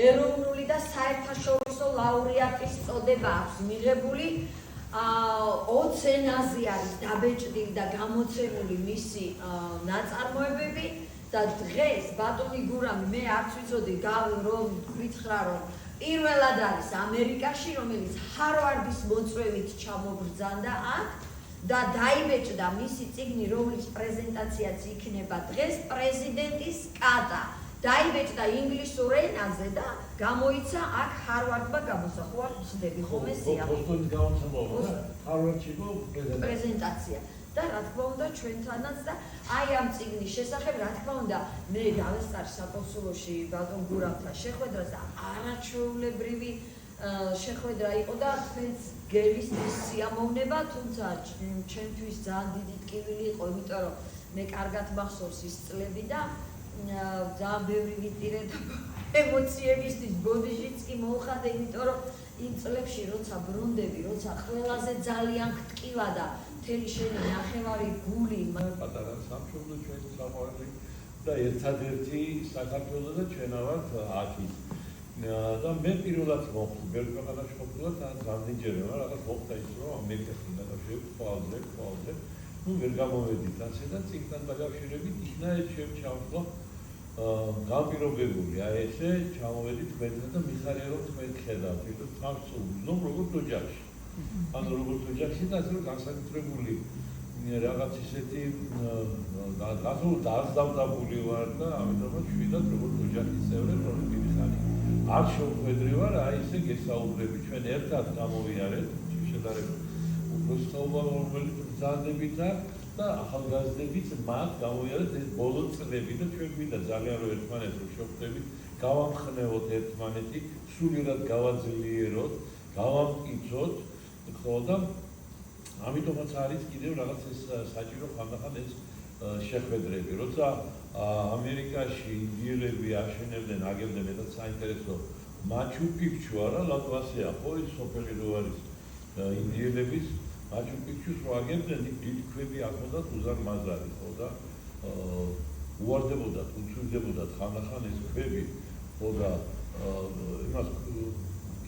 ეროვნული და საერთაშორისო ლაურეატის წოდება აქვს მიღებული. 20 ენაზე არის დაბეჭდილი და გამოცემული მისი ნაწარმოებები და დღეს ბატონი გურამი მე არც ვიცოდი რომ გითხრა რომ პირველად არის ამერიკაში რომელიც ჰარვარდის მოწვევით ჩამობრძანდა აქ და დაიბეჭდა მისი წიგნი რომლის პრეზენტაციაც იქნება დღეს პრეზიდენტის კატა დაიბეჭდა ინგლისურ ენაზე და გამოიცა აქ ჰარვარდმა გამოსახვა ხდები ხომ ესია ბოსტონის გამოსახვა ჰარვარდში პრეზენტაცია და რა თქმა უნდა ჩვენთანაც და აი ამ წიგნის შესახებ რა თქმა უნდა მე დავესწარი საკონსულოში ბატონ გურამთან შეხვედრას და არაჩვეულებრივი შეხვედრა იყო და თქვენს გელის სიამოვნება თუმცა ჩემთვის ძალიან დიდი ტკივილი იყო იმიტომ რომ მე კარგად მახსოვს ის წლები და ძალიან ბევრი ვიტირე და ემოციებისთვის ბოდიშიც კი მოუხადე იმიტომ რომ იმ წლებში როცა ბრუნდები როცა ყველაზე ძალიან გტკივა და მთელი შენი ნახევარი გული პატარა სამშობლო ჩვენი საყვარელი და ერთადერთი საქართველო და ჩვენა ვართ აქ და მე პირველად მოხდი ბევრი ქვეყანაში ყოფილა და გამდიჯერე მაგრამ რაღაც მოხდა ის რომ ამერიკაში დაგვიყვავდე ნუ ვერ გამოვედით ასე და წიგნთან დაკავშირებით იქნაირ შევჩავდო განპირობებული აი ესე ჩამოვედით თქვენთან და მიხარია რომ თქვენ ხედავთ იმიტომ სამწუხაროდ როგორც ოჯახში ანუ როგორც ოჯახში და ასე რომ განსაკუთრებული რაღაც ისეთი დაძავდებული ვარ და ამიტომაც შვიდად როგორც ოჯახის წევრები რომ დიდი ხანი არ შევხვედრი ვარ აი ესე გესაუბრები ჩვენ ერთად გამოვიარეთ შედარებით უბრალოდ რომელიც ბრძანდებით და ახალგაზრდებით მათ გამოვიარეთ ეს ბოლო წლები და ჩვენ გვინდა ძალიან რომ ერთმანეთს რომ შევხვდებით გავამხნევოთ ერთმანეთი სულიერად გავაძლიეროთ გავამტკიცოთ ხო და ამიტომაც არის კიდევ რაღაც ეს საჭირო ხანდახან ეს შეხვედრები როცა ამერიკაში ინდიელები აშენებდნენ აგებდნენ მეტად საინტერესო მაჩუ-პიქჩუ არა ლატვასია ხო ის სოფელი რო არის ინდიელების მაჩუ-პიქჩუს რო აგებდნენ დიდი ქვები ახლდათ უზარმაზარი ხო და უარდებოდათ უცვლდებოდათ ხანდახან ეს ქვები ხო და იმას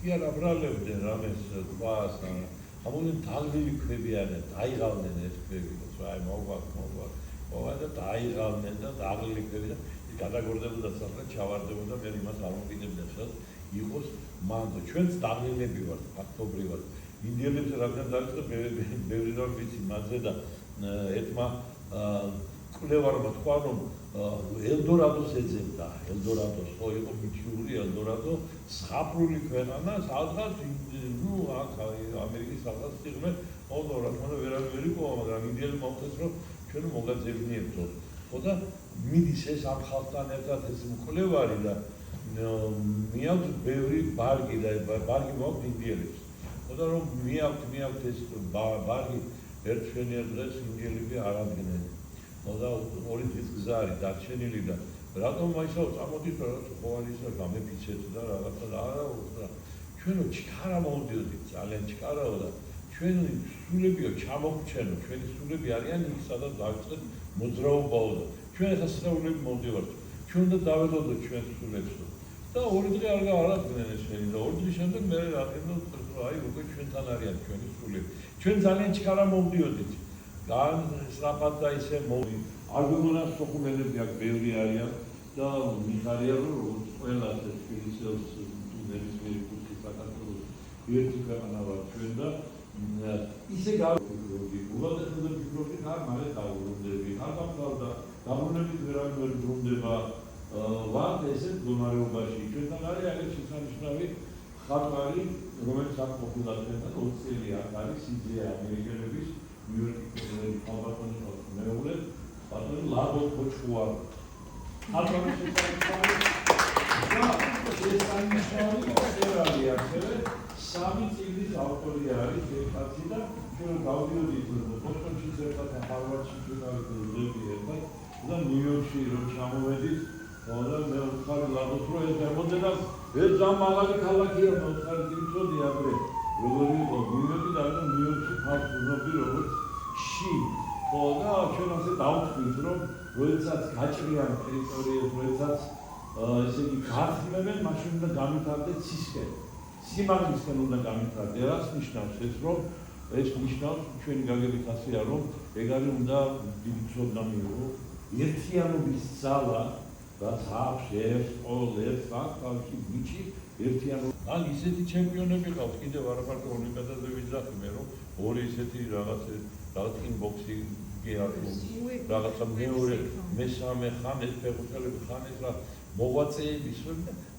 კი არ აბრალებდნენ რამეს ქვას ამოდნენ დაღლილი ქვები არიან დაიღალნენ ეს ქვები და აი მოვა და დაიღალნენ და დაღლილი ქვები და გადაგორდებოდა სამხრეთ ჩავარდებოდა მე იმას არ მომყიდებდა სადაც იყოს მანდ ჩვენც დაღლილები ვართ ფაქტობრივად ინდიელებს რადგან დაიწყო ბევრი რამ ვიცი მათზე და ერთმა კვლევარმა თქვა რომ ელდორადოს ეძებდა ელდორადოს ხო იყო მიჩნეული ელდორადო ზღაპრული ქვეყანა სადღაც ნუ აქ ამერიკის სადღაც იღმე ოღონდ რა თქმა უნდა ვერავინ იყო მაგრამ ინდიელი მომწეს რომ ჩვენ მოგაძებნიებდო ხო და მიდის ეს ამ ხალხთან ერთად ეს მკვლევარი და მიაქვს ბევრი ბარგი და ბარგი მოაქვს ინდიელებს ხო და რომ მიაქვს ეს ბარგი ერთშენიერ დღეს ინდიელები არ ადგენენ ხო და ორი დღის გზა არის დარჩენილი და რატომ მაისაო წამოდით რაღაც ყოველისა გამეფიცეთ და რაღაცა არა ჩვენო ჩქარა მოვდიოდით ძალიან ჩქარაო და ჩვენი სულებიო ჩამოგჩენო ჩვენი სულები არიან იქ სადაც დავიწყეთ მოძრაობაო და ჩვენ ახლა სულები მოვდივართ ჩვენ და დაველოდოთ ჩვენ სულებსო და ორი დღე არ ადგენენ ესენი და ორი დღის შემდეგ მე რადგან აი უკვე ჩვენთან არიან ჩვენი სულები ჩვენ ძალიან ჩქარა მოვდიოდით განსწრაფად და ისე არ გვიგონა სოხუმელები აქ ბევრი არიან და მიხარია რომ როგორც ყველა თბილისის ნებისმიერი კუთხე საქართველოს ერთი ქვეყანა ვარ ჩვენ და ისე გავიგროვდი უბრალოდ ვფიქრობდი არ მალე დავუბრუნდები არ გამყავდა დაბრუნებით ვერავინ ვერ ბრუნდება ვარ ესე მდგომარეობაში ჩვენთან არის აგერ შესანიშნავი ხატვარი რომელიც აქ ყოფილა ჩვენთან 20 წელი აქ არის სიძე ამერიკელების ნიუ-იორკის ალბათონის მეუღლე ბატონი ლაბო ხოჩხუა ალბათონის შესანიშნავი შესანიშნავი ასევე სამი წიგნის ავტორი არის ერთაცი და ჩვენ გავდიოდით ბოსტონში ერთად ჰარვარდში ჩვენ ავიდოდი ერთად და ნიუ-იორკში რომ ჩამოვედით და მე ვხარ ლაბოს რო ეს მოდელა ეს ზამაღალი ქალაქია მოხარ გიწოდი აბრე როგორი იყო ნიუ-იორკი და ნიუ-იორკში ხალხი როგორც ში ხო და ჩვენ ასე დავთვლით რომ როდესაც გაჭრიან ტერიტორიებს როდესაც ესე იგი გახსნებენ, მაშინ უნდა გამithardეთ სისქე. სიმაღლისკენ უნდა გამithardეთ. რაც ნიშნავს ეს, რომ ეს ნიშნავს ჩვენი გაგებით ასეა, რომ ეგ არის უნდა დიდი ცოდნა მიიღო. ერთიანობის ძალა, რაც აქვს ერთ ფაქტში ვიჩი ერთიანობა. ან ისეთი ჩემპიონები ყავს, კიდევ არა მარტო ოლიმპიადაზე ვიძახი მე, რომ ორი ისეთი რაღაც კინბოქსი კი არის, რაღაცა მეორე, მესამე ხან ეს ფეხბურთელები ხან ეს რა მოღვაწეების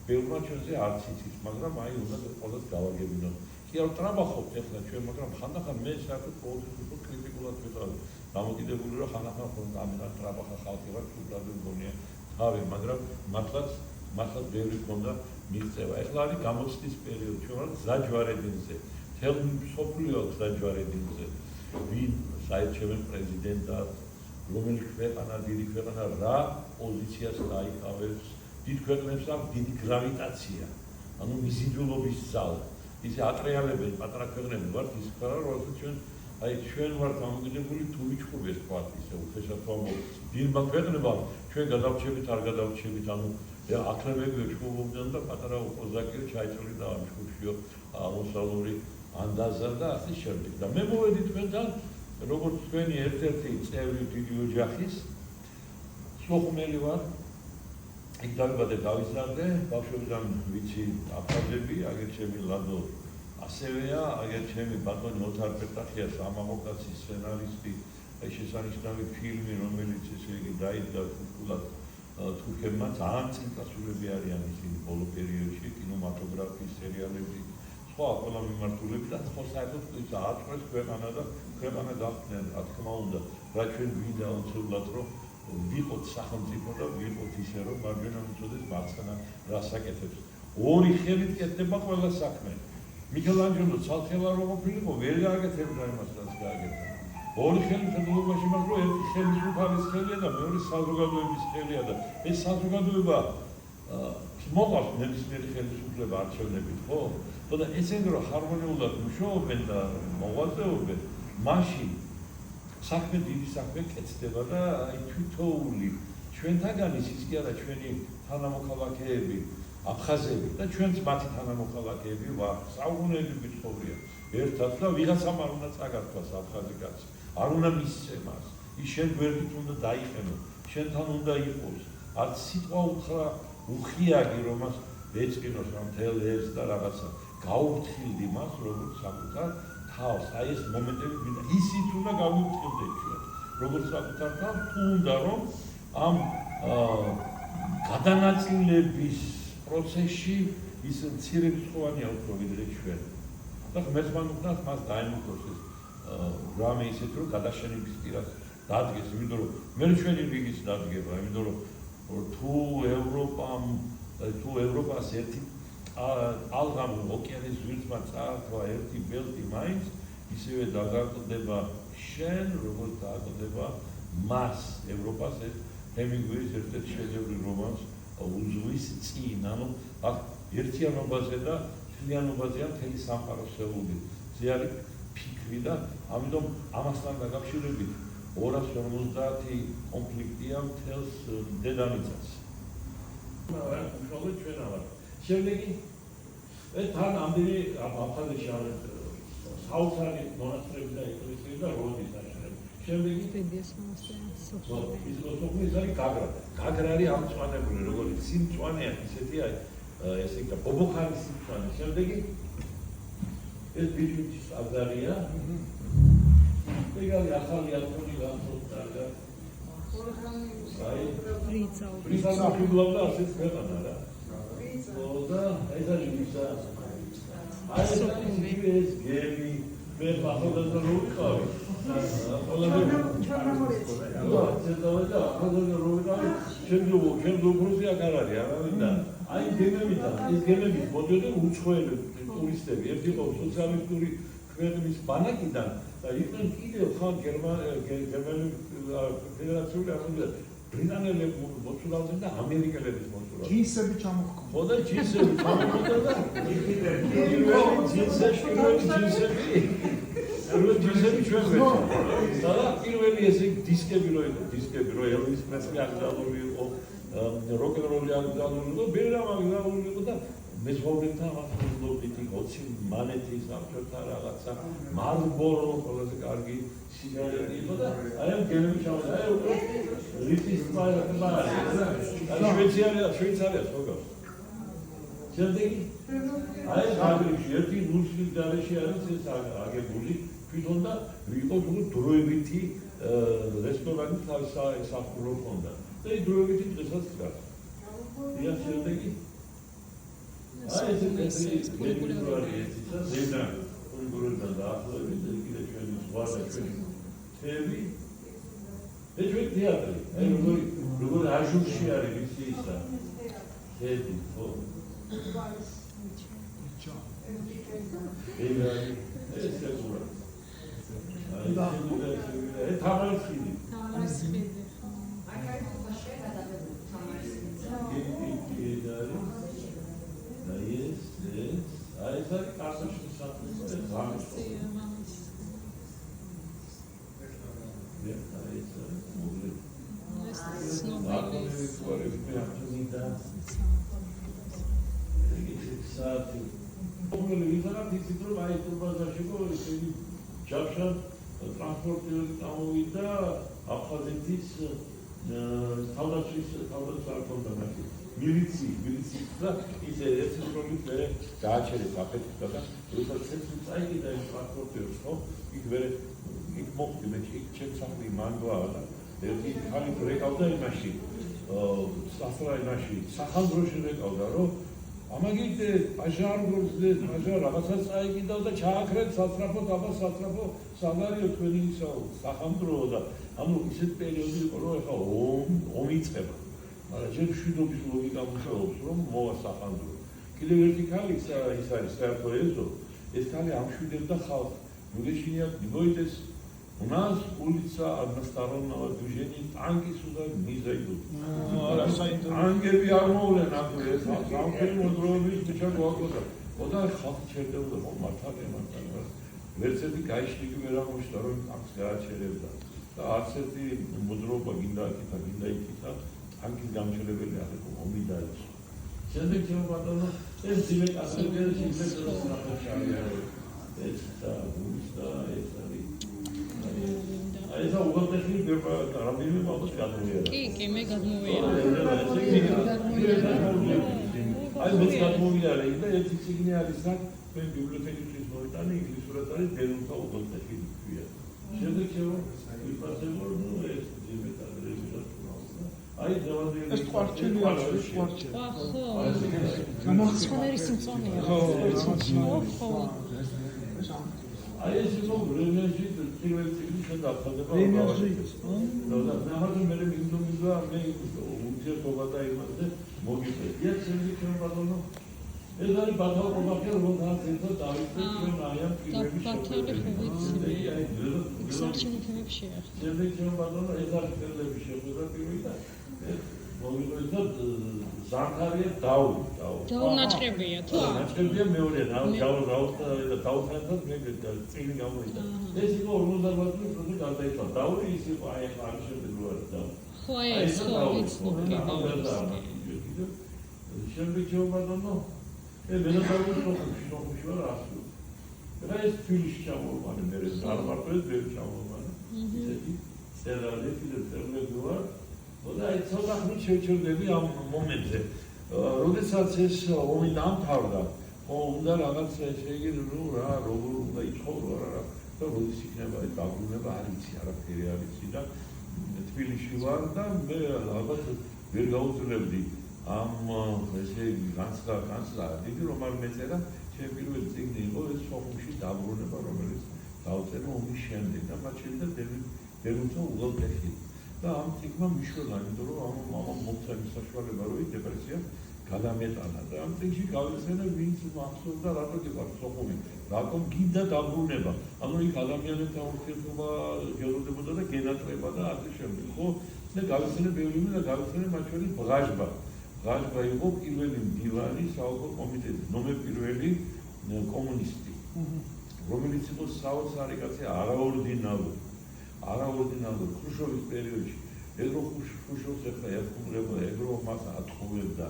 ბევრმა ჩვენზე არც იცის, მაგრამ აი უნდა ყოველთვის გავაგებინოთ. კი არ ტრაბახობთ ახლა ჩვენ, მაგრამ ხანდახან მე საერთოდ ყოველთვის კრიტიკულად ვიყავ. დამოკიდებული რომ ხანდახან ამიდან ტრაბახა ხალხი ვარ, უბრალოდ მგონია თავი, მაგრამ მართლაც ბევრი ქონდა მიღწევა. ახლა არის გამოცდის პერიოდი, ჩვენ ვართ ზაჯვარედინზე. თელ მსოფლიო აქვს ზაჯვარედინზე. ვინ საერთაშორისო პრეზიდენტად, რომელი ქვეყანა, დიდი ქვეყანა რა პოზიციას დაიკავებს, დიდ ქვეყნებს აქვს დიდი გრავიტაცია, ანუ მიზიდულობის ძალა. ისე ატრიალებენ პატარა ქვეყნები ვართ ის ხარ, როცა ჩვენ ვართ დამოკიდებული თუ ვიჩხუბეს თქვათ ისე უხეშად ვამბობ დიდმა ქვეყნებმა ჩვენ გადავრჩებით არ გადავრჩებით, ანუ აკლებები ვიჩხუბობდნენ და პატარა ოპოზაკიო ჩაიწოლიდა ამ ჯგუფშიო აღმოსავლური ანდაზა და ასე შემდეგ. და მე მოვედი თქვენთან როგორც თქვენი ერთ-ერთი წევრი დიდი ოჯახის სოხუმელი ვარ. იქ დავიბადე დავიზარდე, ბავშვობიდან ვიცი აფხაზები, აგერ ჩემი ლადო ასევეა, აგერ ჩემი ბატონი ოთარ პეტახია სამამოკაცის სცენარისტი, ეს შესანიშნავი ფილმი, რომელიც ესე იგი დაიდგა კულტურად თურქებმა ძალიან წინწასულები არიან ისინი ბოლო პერიოდში, კინემატოგრაფიის სერიალები, სხვა ყველა მიმართულებით და ხო საერთოდ ააწყვეს ქვეყანა და ქვეყანა გახდნენ, რა თქმა უნდა, რა ჩვენ გვინდა უცებად რომ ვიყოთ სახელმწიფო და ვიყოთ ისე რომ მარჯვენა მიწოდეს მარცხენა რას აკეთებს. ორი ხელით კეთდება ყველა საქმე. მიქელანჯელო ცალხელა რო ყოფილიყო, ვერ გააკეთებდა იმას, რაც გააკეთა. ორი ხელი ხელოვნებაში მაგრამ ერთი ხელისუფლების ხელია და მეორე საზოგადოების ხელია და ეს საზოგადოება მოყავს ნებისმიერი ხელისუფლება არჩევნებით, ხო? და ესენი რომ ჰარმონიულად მუშაობენ და მოღვაწეობენ, მაშინ საქმე დიდი საქმე კეთდება და აი თვითოული ჩვენთაგანის ის კი არა ჩვენი თანამოქალაქეები აფხაზები და ჩვენც მათი თანამოქალაქეები ვარ, საუკუნეები ცხოვრია ერთად და ვიღაცამ არ უნდა წაგართვას აფხაზი კაცი, არ უნდა მისცემას, ის შენ გვერდით უნდა დაიყენო, შენთან უნდა იყოს, არც სიტყვა უთხრა უხიაგი რომ მას ეწყინოს ამ მთელ ეს და რაღაცა გაუფრთხილდი მას როგორც საკუთარ თავს, აი ეს მომენტები გვინდა, ისიც უნდა გავიფრთხილდეთ ჩვენ, როგორც საკუთარ თავს, თუ უნდა რომ ამ გადანაწილების პროცესში ის მცირერიცხოვანია უფრო ვიდრე ჩვენ. და ღმერთს მანუხნას მას დაემუქროს ეს რამე ისეთ რომ გადაშენების პირას დადგეს, იმიტომ რომ მე ჩვენი რიგის დადგება, იმიტომ რომ თუ ევროპას ერთი ალღამ ოკეანის ზღვა წაართვა ერთი ბელტი მაინც ისევე დაგაკვდება შენ როგორც დაგაკვდება მას ევროპას ეს ჰემინგუეის ერთ-ერთი შეძლებრი რომანს უძღვის წინ, ანუ აქ ერთიანობაზე და მთლიანობაზეა მთელი სამყარო შეეული. ზე არის ფიქრი და ამიტომ ამასთან დაკავშირებით 250 კონფლიქტია მთელს დედამიწას. უშუალოდ ჩვენ ვართ. შემდეგი თან ამდენი აფხაზეთში არის საოცარი მონასტრები და ეკლესიები და როდის აშენებს. შემდეგი პედიას მონასტერი ის სოფლის არის გაგრა. გაგრა არის ამწვანებული, როგორც სიმწვანეა, ისეთია ესე იგი ბობოხარის სიმწვანე. შემდეგი ეს ბიჭის აზარია. ეგალი ახალი ათონი განსხვავდა. პრინცი ფიგურა ასეთ ქვეყანა რა. და ეს არის ისა. აი ეს გემი მე ახალგაზრდა რო ვიყავი. ჩემ უფროსი აქ არ არის, არავინ და აი გემებიდან, ეს გემები მოდიოდნენ უცხოელი ტურისტები, ერთი იყო სოციალისტური ქვეყნის ბანაკიდან და იყვნენ კიდევ ხან გერმანელი ფედერაციული არხები ბრიტანელები მოცურავდნენ და ამერიკელების მოცურავდნენ. ჯინსები ჩამოჰქონდა. ხო და ჯინსები ჩამოჰქონდა და ჯინსები ჩვენ ვეცე. და პირველი ესე დისკები რო იყო, დისკები რო ელვის პრესლი აქტუალური იყო როკ-ენ-როლი აღგზავნილიყო, ბევრი რამ აღგზავნილიყო და მეზღვაურებთან ახალმოყვითი 20 მანეთი საბჭოთა რაღაცა მარლბორო ყველაზე კარგი სიგარეტი იყო და აი ამ გემები ჩავდა აი უკვე რიტის პაილა აი შვეიცარია როგორ შემდეგი აი გაგრიში ერთი რუსი ძალეში არის ეს აგებული თვითონ და იყო თუ დროებითი რესტორანი სამსახურო ჰქონდა და ის დროებითი დღესაც დგას ია შემდეგი აი ეს გეგმური ეს ზედა უნგრეთთან დაახლოებით კიდე ჩვენი სხვა და ჩვენი თემი და ჩვენ თეატრი აი როგორ აჟურში არის ვიცი ისა ზედი ხო ეს გეგმური აი და თამარსკილი აი კაი ხო შედა და თამარსკილი აი ეს არის კასაში საფუძველი ზამის ტრანსპორტიორი წამოვიდა აფხაზეთის თავდაცვის არ ქონდა მაშინ მილიციის და ისე ერთი პრობლემით მე გააჩერეს აფეთქდა და როდესაც ცეცხლი წაიგდა იმ ტრანსპორტიორს ხო იქ მე იქ მოხდი მე იქ ჩემსახური მანდვაა და ერთი ხალი რეკავდა იმაში სასრაინაში სახანძროში რეკავდა რომ ამაგით აჟარ რაღაცას წაიგდა და ჩააქრეთ სასწრაფო საგარიო თქვენი ისო სახანძროა და ანუ ისეთ პერიოდი იყო რომ ეხა ომი იწყება მაგრამ ჯერ მშვიდობის ლოგიკა მუშაობს რომ მოვა სახანძრო კიდევ ერთი ქალი ის არის საერთო ეზო ეს ქალი ამშვიდებდა ხალხს მიგეშინია გოიტეს у нас улица одностороннего движения танки сюда не зайдут ангели არ მოვლენ აქვე სამხედრო მოძრაობის ბიჭა გვაქვს და ხალხი ჩერდებოდა მართალია ვერცერთი გაიშლიკი ვერ აღმოჩნდა რომ ტანკს გააჩერებდა და არც ერთი მოძრაობა გინდა იქით ტანკის გამჩერებელი არ იყო ომი დაიწყო შემდეგ ჩემო ბატონო ეს ძიმე კასტრიერი შეიძლება სწრაფად ეს და გულის და ეს არის აი ეს უღელტეხილი რამდენიმე ბავშვი გადმოვიარა კი მე გადმოვიარა აი მე გადმოვიარა და ერთი ციგნი არის და მე ბიბლიოთეკაში მოვიტანე ინგლისურად არის ბერუნთა უღელტეხილი ქვია შემდეგ ჩემო ვიფასებო ნუ ეს ძიმე კასტრიერი აი ზევანდელი ეს კვარჩელი არის კვარჩელი ხო გამახსენერი სიმწონეა ხო აი ეს იყო რენეჟი პირველი ციკლი შედაფხდება რენეჟის და ნახავთ მე მინდომიზა მე უძიერთობა და იმაზე მოგიწევთ ეს შემდგი ჩვენ ბატონო ეს არის ბათალ ყობახია რომელთაც ერთად დავიწყეთ ჩვენ აი ამ ფილმების ბათალი ხო ვიცი საერთოდ ფილმებში არ შემდგი ჩვენ ბატონო ეს არის ფილმების შეხვედრა პირველი და მოგიწევთ ზანთარია დაუნაჭრებია თუ ნაჭრებია მეორე დაუხანთად მე წილი გამოვიდა ეს იყო 50 წუთი გადაიწყო დაური ის იყო აი ახლა შემდეგ რო არის და ხო ეს ხო ვიცი შემდეგ ჩავბადო მე ვენახავდი შოხში ვარ ასო და ეს ფილმში ჩამოვყარე მე არ მარტო ეს ვერ ჩამოვყარე ისეთი სერალი ფილმები ვარ და აი ცოტა ხნით შევჩერდები ამ მომენტზე როდესაც ეს ომი დამთავრდა ხო უნდა რაღაც შეიძლება ნუ რა როგორ უნდა იცხოვრო რა და როდის იქნება ეს დაბრუნება არ იცი არაფერი არ იცი და თბილისში ვარ და მე ალბათ ვერ გაუძლებდი ამ ესე განსა დიდი რომ არ მეწერა ჩემი პირველი წიგნი იყო ეს სოფლში დაბრუნება რომელიც დავწერე ომის შემდეგ და მათ შეიძლება დერუნთა უღელტეხილი და ამ წიგნმა მიშველა იმიტომ რომ ამ მომცემის საშუალება როი დეპრესია გადამეტანა და ამ წიგნში გავიხსენე ვინც მახსოვს და რატო გიყავს სოფლი რატომ გინდა დაბრუნება ანუ იქ ადამიანებთან ურთიერთობა გელოდებოდა და გენატრება და ასე შემდეგ ხო და გავიხსენე ბევრი და გავიხსენე მათ შორის ბღაჟბა იყო პირველი მდივანი საოლქო კომიტეტის ნომერ პირველი კომუნისტი რომელიც იყო საოცარი კაცი არაორდინალური ხრუშოვის პერიოდში ეგრო ხუშობს ახლა ეხუმრება, ეგრო მას ათხოვებდა,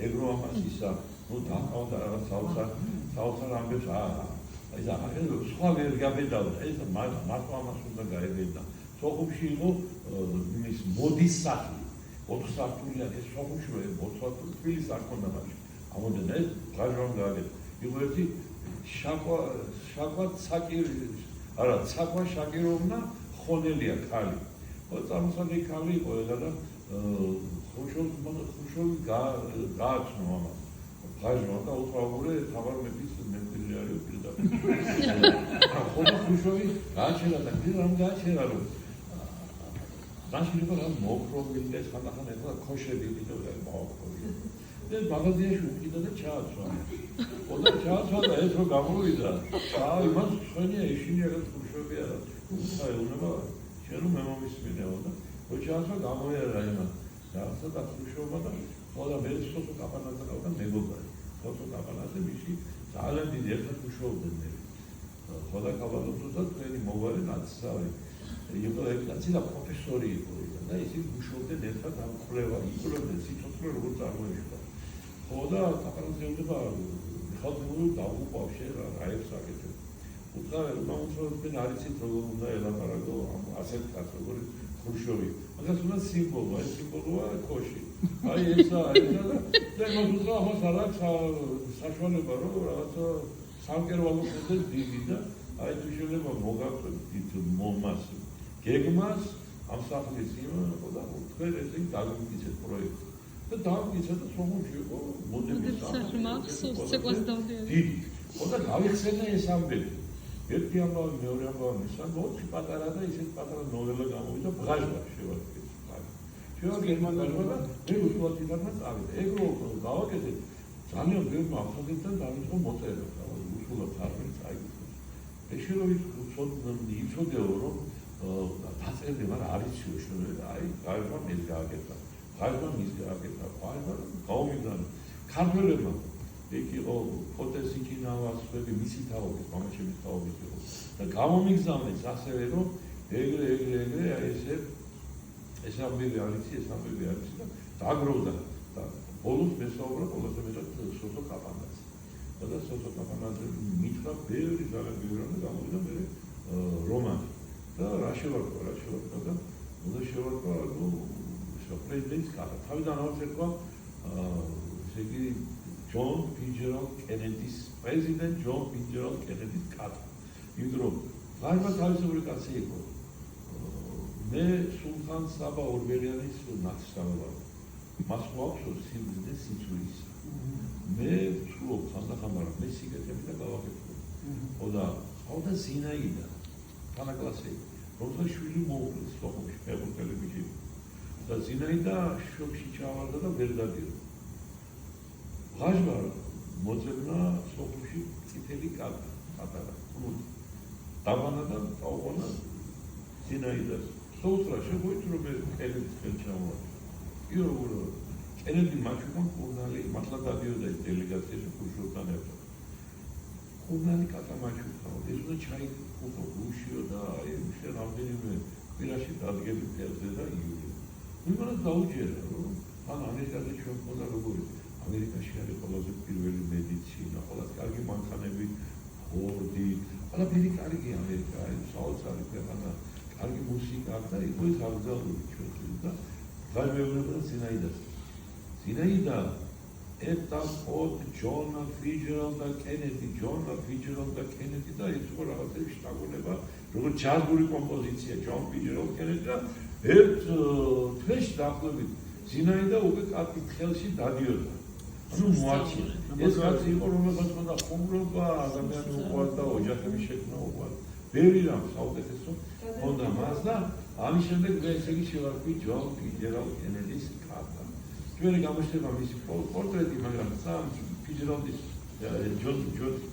ეგრო ამას ისა, ნუ დაყავდა რაღაც საოცარ ამბებს, აი და სხვა ვერ გაბედავდა, ეს მარტო ამას უნდა გაებედა. სოხუმში იყო იმის მოდის სახლი, 4 სართულიანი, ეს სოხუმში 4 თბილისს არ ქონდა მაშინ. ამოდენა ეს ბღაჟვამ გააკეთა. იყო ერთი შაკვა შაკიროვნა ხონელია ქალი. წარმოსადი ქალი იყო და ხუშოვი გააცნო ამას. ბღაჟვამ და უცხოური თავარ მეფის მემკვიდრე არის პირდაპირ. ხონა ხუშოვი გააჩერა და რამ გააჩერა რომ ნაშრება რა მოკრობილი და ხანდახან ეხლა ქოშები კიდევ მოკრობილი. ეს მაღაზიაში უკიდა და ჩააცვა. ოდა ჩააცვა და ეს რო გამოვიდა, იმას ხენია ეშინია რა ხუშოვი არა. აი უნება შენ რომ მომისმინეო და რო ჩააცვა გამოიარა იმას. რაღაცა და ხუშოვმა და ოდა მე სოხო კაპანაძე და მეგობარი. სოხო კაპანაძე მისი ძალიან დიდი ერთ ხუშოვდნენ მე. ხოდა კაპანაძე და თქვენი მოვარი ნაცსავი. იყო ეკლაცი და პროფესორი იყო და ისინი მუშაობდნენ ერთად ამ კვლევებდნენ სიცოცხლე როგორ წარმოიშვა. ხოდა კაპანაძეობა ხალხური დაუყავშე რაებს აკეთებ. უცხოელი უმუშავებდნენ არიცით როგორ უნდა ელაპარაკო ამ ასეთ კაცს როგორ ხუშოვი. მაგას უნდა სიმბოლო, ეს სიმბოლოა ქოში. აი ესა და მოძრა ამას არ აქვს საშუალება რომ რაღაცა სამკერვალო ხდეს დიდი და აი თუ შეიძლება მოგაყვეთ მომას გეგმას ამ სახლის იმო და თქვენ ესე დაგმიცეთ პროექტი და დავგიცეთ და სოხუმში იყო მოდების მახსოვს ცეკვას დავდიოდი დიდი ხოდა გავიხსენე ეს ამბები ერთი ამბავი მეორე ამბავი მისამბოც პატარა და ისეთ პატარა ნოველა გამოვიდა ბღაჟვა შევაკეთე გერმანიაში და მე უშუალოდ იდარმა წავიდა ეგრო გავაკეთეთ ძალიან ბევრი ახალგაზრდა დაიწყო მოწერა უშუალოდ თარგმნით წაიგო ეშე რომ იცოდეო რომ დაწერდი მაგრამ არ იციო შეიძლება აი გაიგო მის გააკეთა გაიგო მის გააკეთა გაიგო გაუმიგდან ქართველებმა ეგ იყო ფოტოსიკინავასები მისი თაობის მამაჩემის თაობის იყო და გამომიგზავნეს ასევე რომ ეგრე აი ეს ამბები არის და დაგროვდა და ბოლოს მესაუბრა ყველაზე მეტად სოხო კაპანაძე და სოხო კაპანაძე მითხრა ბევრი ძალიან გამოვიდა მე რომანი და რა შევარკვა და უნდა შევარკვა ნუ პრეზიდენტის კატა თავიდან არის ერქვა ესე იგი ჯონ ფიჯერალდ კენედის პრეზიდენტ ჯონ ფიჯერალდ კენედის კატა იმდრო გარმა თავისებური კაცი იყო მე სულხან საბა ორბელიანის ნაცსავე მას გვაქვს სიმძლე სიცოცხლის მე ვსულობ ხანდახან მაგრამ მე სიგეთები და გავაკეთებ ხოდა ზინაიდა თანაკლასი როცა შვილი მოუკლეს სოხუმში ფეხბურთელები და ზინაიდა შოკში ჩავარდა და ვერ დადიოდა ბღაჟვა მოძებნა სოხუმში წითელი კატარა დავანა და წაუყონა ზინაიდას სოუცრა შეგვიძლია რომ კენედის ხელჩამოვარდა იოგურ კენედი მაჩუკან კურნალი მართლა დადიოდა დელეგაციაში ხუშოვთან ერთად კურნალი კატამაჩუკა ეს უნდა ჩაიქუხო გუშიო და აი შენ რამდენიმე პირაში დადგები ფერზე და იური იმანა დაუჯერა რომ ან ამერიკაზე ჩვენ ყოლა როგორი ამერიკაში არის ყველაზე პირველი მედიცინა ყველაზე კარგი მანქანები ფორდი ყველაფერი კარგი ამერიკა არის საოცარი ქვეყანა კარგი მუსიკა აქვს და იყო ის აღზარული ჩვენ და გაიმეორებდა ზინაიდა eta od John Fitzgerald და Kennedy და ის ხო რაღაცები შტაგონება როგორც ჯაზური კომპოზიცია John Fitzgerald Kennedy და ერთ თვეში დაახლოებით ზინაიდა უკვე კაცი ხელში დადიოდა ანუ მოაჩინა ეს კაცი იყო რომელსაც ხონდა ხუმრობა ადამიანი უყვარდა და ოჯახების შექმნა უყვარდა ბევრი რამ საუკეთესო ხონდა მას და ამის შემდეგ ესე იგი შევარკვი John Fitzgerald Kennedy-ს კატა ჩვენი გამოჩნდება მისი პორტრეტი მაგრამ სამ Fitzgerald-ის John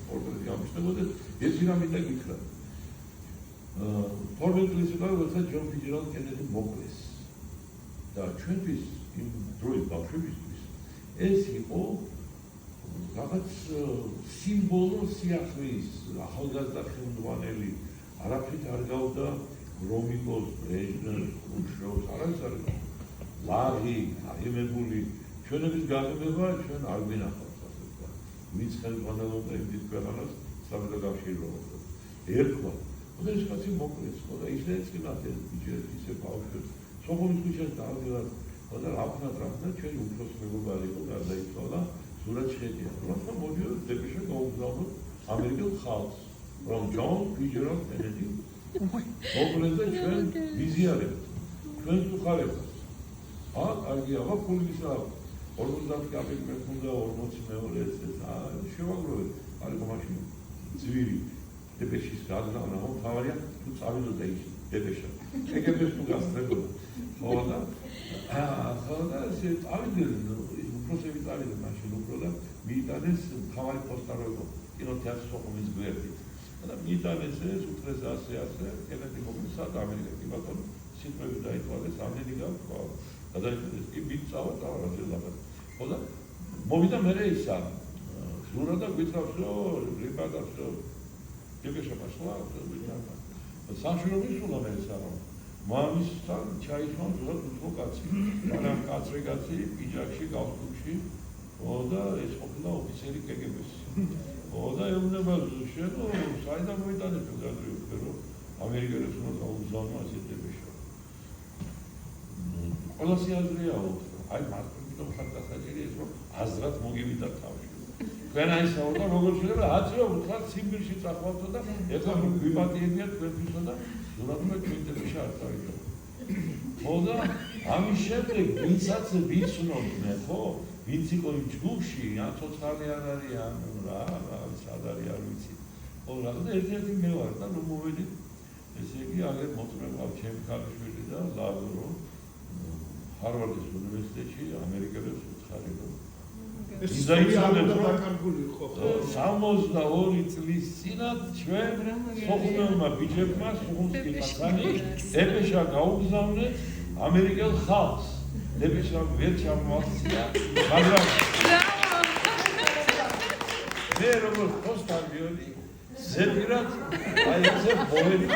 პორტრეტი გამოჩნდებოდა ერთი რამ მინდა გითხრა პორტრეტის გარდა John Fitzgerald Kennedy მოკლეს და ჩვენთვის იმ დროის ბავშვებისთვის ეს იყო რაღაც სიმბოლო სიახლის ახალგაზრდა ხელმძღვანელი არაფრით არ გავდა გრომიკოს, ბრეჟნევს, ხრუშჩოვს, არის ლაღი, აღიმებული, ჩვენების გაგებება ჩვენ არ გვინახავს ასე ვთქვა. ვინც ხელმძღვანელობდა იმ დიდ ქვეყანას სამართლებრივად. ერთხვა, და ეს კაცი მოკლეს, და ისეც კი ნათელი ბიჭებს, ისე ბავშვებს, სოფონის ქუჩას დაავდათ, და რაფნად ჩვენი უფროს მეგობარი იყო, გარდაიცვალა, სურათ შეედია. რომ მოდიოდა დეპეშა გაუგზავნოთ ამერიკელ ხალხს, რომ ჯონ ფიჯერალდ კენედი მოკლეს და ჩვენ ვიზიარებთ, ჩვენს უხარებას. კარგი, აბა ფული ისა 50 კაპიკ მე უნდა 40 მეორე ეს შევაგროვეთ, არის მაშინ ძვირი დეპეშის გადანა, რომ თავარია თუ წავიდოდა ის დეპეშა. ეგებს თუ გასწრებოდა. ხოდა ესე წავიდნენ, უფროსები წავიდნენ მაშინ უფრო და მიიტანეს თავარი პოსტაროებო, კინოთეატრის სოხუმის გვერდით. და მიიტანეს ეს უთხრეს ასე, კენედი მოგწესა ამერიკა კი ბატონო, სიტყვები დაითვალეს, ამდენი გავთქვა. გადაიხადეს კი მიწავა და რაღაცა. ხოდა მოვიდა მერე ისა ზურა და გვითხრავს რომ რიბადავს რომ დეპეშა პასლა სამშობლოში სულა მე ისა რომ მამისთან ჩაისვამ ზურა უფრო კაცი მაგრამ კაცი პიჯაკში გავსკუში და ეს ყოფილა ოფიცერი კგბ-ს და ეუბნება შენო საიდან მოიტანეთ გადაგრიო რომ ამერიკელებს უნდა გაუგზავნო ასე დეპეშა ყველასი აზრია აი მარტო ხარდასაჭირი ეს რომ აზრად მოგივიდა თავში. თქვენ აი საუბრობთ როგორ შეიძლება 10-ო უთხრა სიმბირში წახვალთო და ეხლა გვიპატიებიათ თქვენთვისა და ზურაბმა ჩვენთებში არ წავიდო. ხოდა ამის შემდეგ ვინცაც ვიცნობდნენ ხო? ვინც იყო იმ ჯგუფში, ან ცოცხალი არ არის, ან რა სად არის არ ვიცი. ხო რა და ერთ-ერთი მე ვარ და რომ მოვედი ესე იგი აგერ მოწმება ჩემი ქალიშვილი და ლავრო ჰარვარდის უნივერსიტეტში ამერიკელებს უცხარი რომ ის დაიწყებდა დაკარგული იყო ხო 62 წლის წინათ ჩვენ სოხუმელმა ბიჭებმა სოხუმსკი პაცანი დეპეშა გაუგზავნეთ ამერიკელ ხალხს დეპეშა ვერ ჩამოაქცია მაგრამ მე როგორც პოსტარბიოდი ზეპირად აი ესე ბოები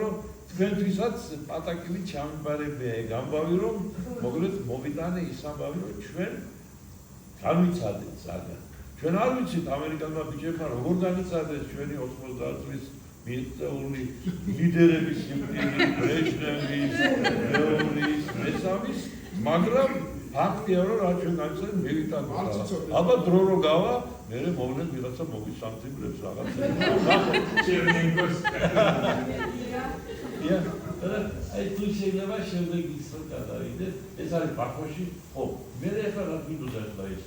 რომ თქვენთვისაც პატაკივი ჩამიბარებია ეგ ამბავი რომ მოკლედ მოვიტანე ის ამბავი რომ ჩვენ განვიცადეთ ძალიან ჩვენ არ ვიცით ამერიკელმა ბიჭებმა როგორ განიცადეს ჩვენი 90 წლის მიღწეული ლიდერების სიმკვრივე ბრეჟნევის ლეონის მესამის მაგრამ ფაქტია რომ რა ჩვენ განიცადეთ მივიტანეთ აბა დრო რო გავა მე მოვლენ ვიღაცა მოგისამძიმრებს რაღაცა ჩერნინგოს აი თუ შეიძლება შემდეგ ისწორ გადავიდეთ ეს არის ბაქოში ხო მე ახლა რა ვიდოდა ახლა ეს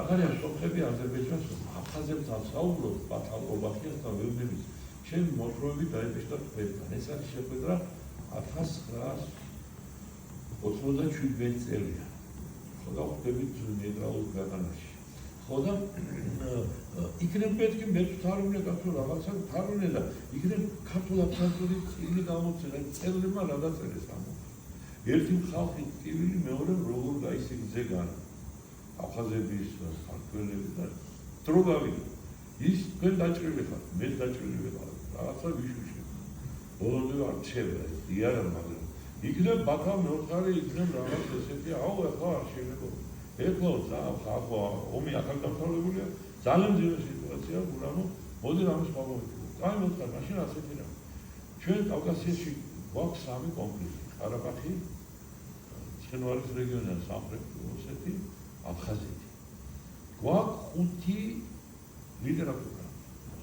ახალია სოფლები აზერბაიჯანს აფხაზებთან საუბრობ ბაქოსთან ვეუბნების ჩემი მოთხრობები დაიბეჭდა თქვენთან ეს არის შეხვედრა 1997 წელია ხო და ხვდებით ნეიტრალურ ქვეყანაში ხო და იქნებ მეთქი მე თარუნე გასულ რაღაცა თარუნე და იქნებ ქართულ-აფხაზური წილი გამოცედა წელებმა რა დაწერეს ამ ერთი ხალხი ტკივილი მეორე როგორ გაისიგზე განა აფხაზების ქართველები და დრო გავიდა ის თქვენ დაჭრილი ხართ მე დაჭრილი ვიყავ რაღაცა ვიშუში ბოლომდე არ ჩება ეს იარა მაგრამ იქნებ ბაქა მეოთხარი იქნებ რაღაც ესეთი აუ ახლა არ შეიძლება ეხლა ხალხო ომი ახალ დამთავრებულია ძალიან ძლიერი სიტუაცია გურამო მოდი რამის მოვიდეთ კაი მოხდა მაშინ ასეთი რა ჩვენ კავკასიაში გვაქვს სამი კონფლიქტი ყარაბაღი ცხინვალის რეგიონი სამხრეთ ოსეთი აფხაზეთი გვაქვს 5 ლიტერატურა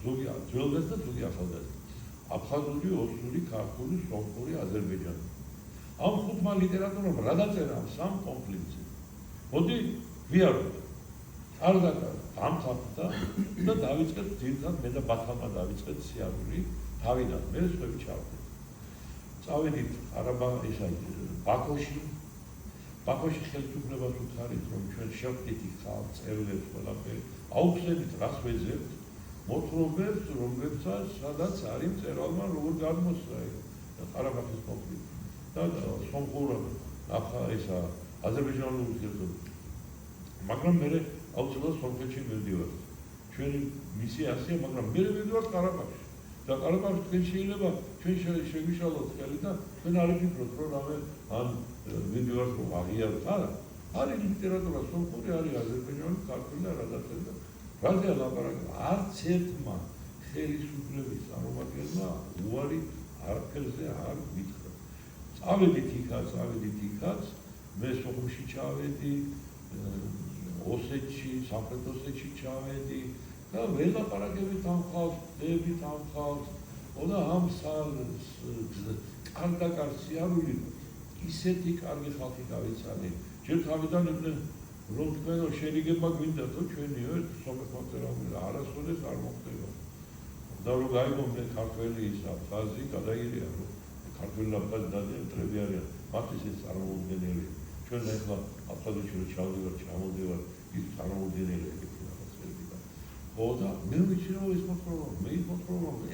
ზოგი ძველგაზ და ზოგი ახალგაზრდა აფხაზური ოსური ქართული სომხური აზერბაიჯანი ამ 5 ლიტერატურამ რა დაწერა სამ კონფლიქტზე მოდი ვიაროთ არ დაკარგა ამთავრდა და დავიწყეთ ძირითადად მე და ბათალმა დავიწყეთ სიარული თავიდან მე სხვები ჩავდით წავედით ყარაბაღისა ბაქოში ხელისუფლებას უთხარით რომ ჩვენ შევხვდით იქ ხალხ წევრებს ყველაფერი აუხსნით რას ვეძებთ მოთხრობებს რომლებსაც სადაც არის მწერალმა როგორ გადმოსცა და ყარაბაღის კონფლიქტი და სომხურად ისა აზერბაიჯანული ურთიერთობები მაგრამ მე აუცილებლად სომხეთში მივდივართ ჩვენი მისია ასეა, მაგრამ მე ვიდივართ ყარაბაღში. და ყარაბაღში თქვენ შეიძლება ჩვენ შევიშალოთ ხელი და თქვენ არ იფიქროთ, რომ რამე ან ვიდივართ რომ აღიაროთ. არა. არის ლიტერატურა, სომხური, არის აზერბაიჯანული, ქართული და რაღაცა და რაზეა ლაპარაკი? არც ერთმა ხელისუფლების წარმომადგენელმა უარი არაფერზე არ გითხრა. წავედით იქაც, მე სოხუმში ჩავედი, ოსეთში, სამხრეთ ოსეთში ჩავედი და ველაპარაკებით ამ ხალხს, დებით ამ ხალხს, და ამ კარგ სიარული ისეთი კარგი ხალხი გავიცანი. ჯერ თავიდან იყვნენ რომ თქვენ შეიძლება გვინდა თუ ჩვენი ერთ სომეხოთე რა არასოდეს არ მოხდება. და რომ გაიგონდნენ ქართველი ის აფხაზი გადაირია რომ ქართველი აფხაზი დადებები არიან მათთვის ეს წარმოუდგენელი ჩვენ ახლა აფხაზეთში რომ ჩავდივართ ჩამოდივართ ის წარმოუდგენელი ეგეთი რაღაცები და ხო და მე ვიცი რომ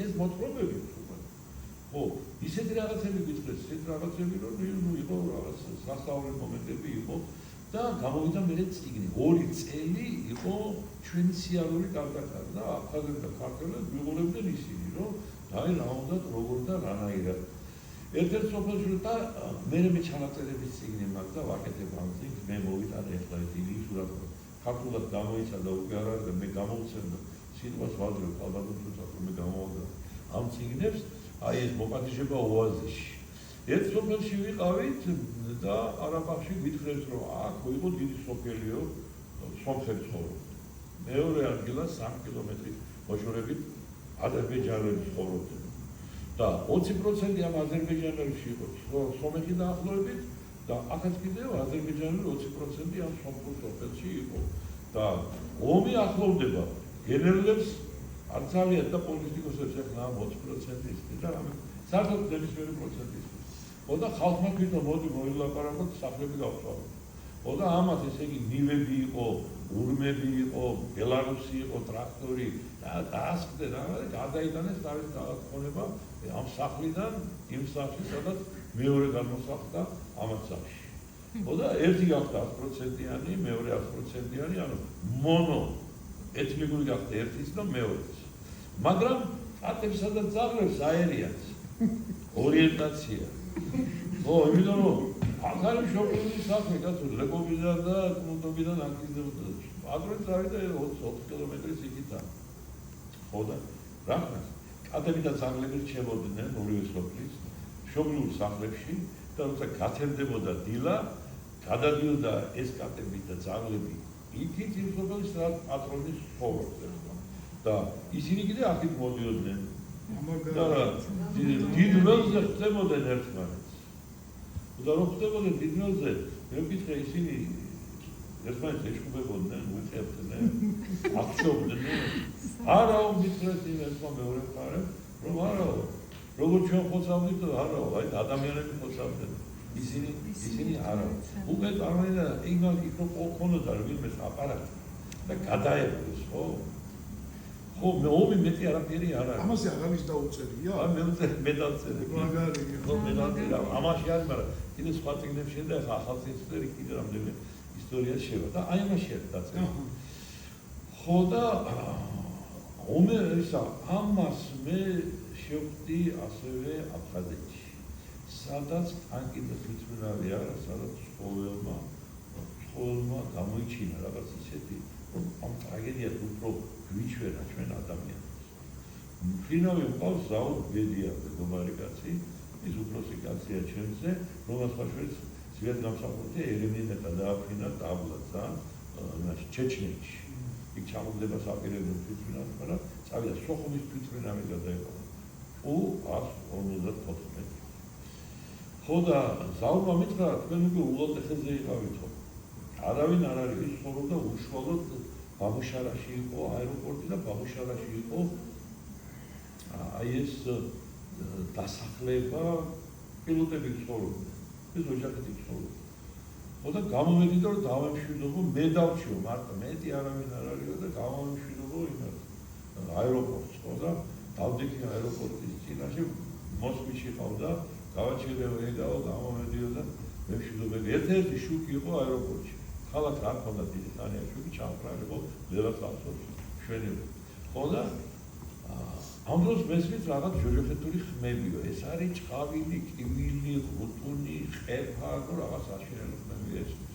ეს მოთხრობები ხო ისეთი რაღაცები გიწყდეს ისეთი რაღაცები რომ იყო რაღაც სასწაული მომენტები იყო და გამოვიდა მე წიგნი 2 წელი იყო ჩვენი სიარული კარგად და აფხაზები და ქართველები მიღოლებდნენ ისინი რომ აი რა უნდა როგორ და რანაირად ერთ-ერთ სოფელში და მე ჩანაწერების წიგნი მაქვს და ვაკეთებ ამ წიგნს მე მოვიტანე ახლა ეს იგი სურათ ქართულად გამოიცადა უკვე არ არის და მე გამოვცემ სიტყვას ვაძლევ ალბათ უცებ რომ მე გამოვაგდა ამ წიგნებს აი ეს მოპატიჟება ოაზისში ერთ სოფელში ვიყავით და ყარაბაღში გითხრეს რომ აქ იყო დიდი სოფელიო სომხები ცხოვრობდნენ მეორე ადგილას 3 კილომეტრის მოშორებით აზერბაიჯანელი ცხოვრობდნენ და 20% ამ აზერბაიჯანელში იყო სომეხი დაახლოებით და ახაც კიდევ აზერბაიჯანელი 20% ამ სომხურ სოფელში იყო და ომი ახლოვდება გენერლებს არ ძალიან და პოლიტიკოსებს ახლა 20% ის და რამე საერთოდ ნებისმიერი პროცენტი და ხალხმა თვითონ მოდი მოილაპარაკოთ სახლები გავწვალოთ. და ამათ ესე იგი ნივები იყო, ურმები იყო, ბელარუსი იყო, ტრაქტორი და დაასხდნენ რა გადაიტანეს თავის დააწყონება ამ სახლიდან იმ სახლში, სადაც მეორე გამოსახლდა ამათ სახლში. და ერთი გახდა 100%-იანი, მეორე 100%-იანი, ანუ მონო ეთნიკური გახდა ერთის და მეორეს. მაგრამ ატებსა და ძაღლებს აერიათ ორიენტაცია. იმიტომ რომ ახალი შოპინგის საქმე კაცო ლეკობიდან და კუნდობიდან აკიზდებოდა. პატრონი წავიდა 20 კილომეტრის იქიდან. ხო და რა ხარ? კატები და ძაღლები რჩებოდნენ ორივე სოფლის მშობლიურ სახლებში და როცა გათენდებოდა დილა, გადადიოდა ეს კატები და ძაღლები იქით იმ სოფელში სადაც პატრონის ცხოვრობდა. და ისინი კიდე აქეთ მოდიოდნენ. დიდ ველზე ხდებოდნენ ერთმანეთს. და რომ ხდებოდნენ დიდ ველზე, მე ვკითხე ისინი ერთმანეთს ეშხუბებოდნენ, უწევდნენ, აღწევდნენ. არაო მითხრეს ერთმა მეორე მხარემ, რომ არაო, როგორც ჩვენ ხოცავდით, არაო, აი ადამიანები ხოცავდნენ. ისინი არაო. უკვე წარმოიდგინე ეგ იქ რო ქონოდა ვინმეს აპარატი და გადაეყოს, ხო? ხო, მე ომი მეტი არაფერი არ არის. ამაზე აღარის დაუწერია? მე დავწერე. მაგარია. ხო, მე დავწერე. ამაში არის, მაგრამ კიდე სხვა წიგნებში და ახალ წიგნებში კიდე რამდენიმე ისტორია შევა და აი ამაში არის დაწერილი. ხო და ომი ისა ამას მე შევხვდი ასევე აფხაზეთში. სადაც ტანკი და თვითმფრინავი არა, სადაც ცხოველმა გამოიჩინა რაღაც ისეთი რომ ამ ტრაგედიას უფრო გვიჩვენა ჩვენ ადამიანებს. მფრინავი მყავს ზაურ ბედია მეგობარი კაცი, ის უფროსი კაცია ჩემზე, რომელსაც ხაშვერს ძვირად გამსახურდა ელემინეთა დააფრინა ტაბლაცა იმაში ჩეჩნეთში. იქ ჩამოგდება საპირებო თვითმფრინავი, მაგრამ წავიდა სოხუმის თვითმფრინავი გადაეყოლა. 154. ხო და ზაურმა მითხრა, თქვენ უკვე ულოდეხეზე იყავითო. არავინ არ არის, ის ცხოვრობდა უშუალოდ ბაბუშარაში იყო აეროპორტი და ბაბუშარაში იყო აი ეს დასახლება პილოტები ცხოვრობდნენ. ეს ოჯახები ცხოვრობდნენ. ხო და გამომედით რომ დავემშვიდობო, მე დავჩიო მარტო მეტი არავინ არ არისო და გამომემშვიდობო იმას აეროპორტს ხო და დავდექი აეროპორტის წინაშე მოსკოვში ყავდა გავაჩერებეო გამომედიო და მემშვიდობები. ერთ-ერთი შუქი იყო აეროპორტში. ხალხ რა ქონდა დიდი თანია შუქი ჩამყრალიყო ლელას ახსოვს ჩვენი ხო და ამ დროს მესმის რაღაც ჯოჯოხეთური ხმებიო ეს არის ჭყავილი, კივილი, ხუტუნი, ყეფა, ნუ რაღაც აშენელი ხმები ესმის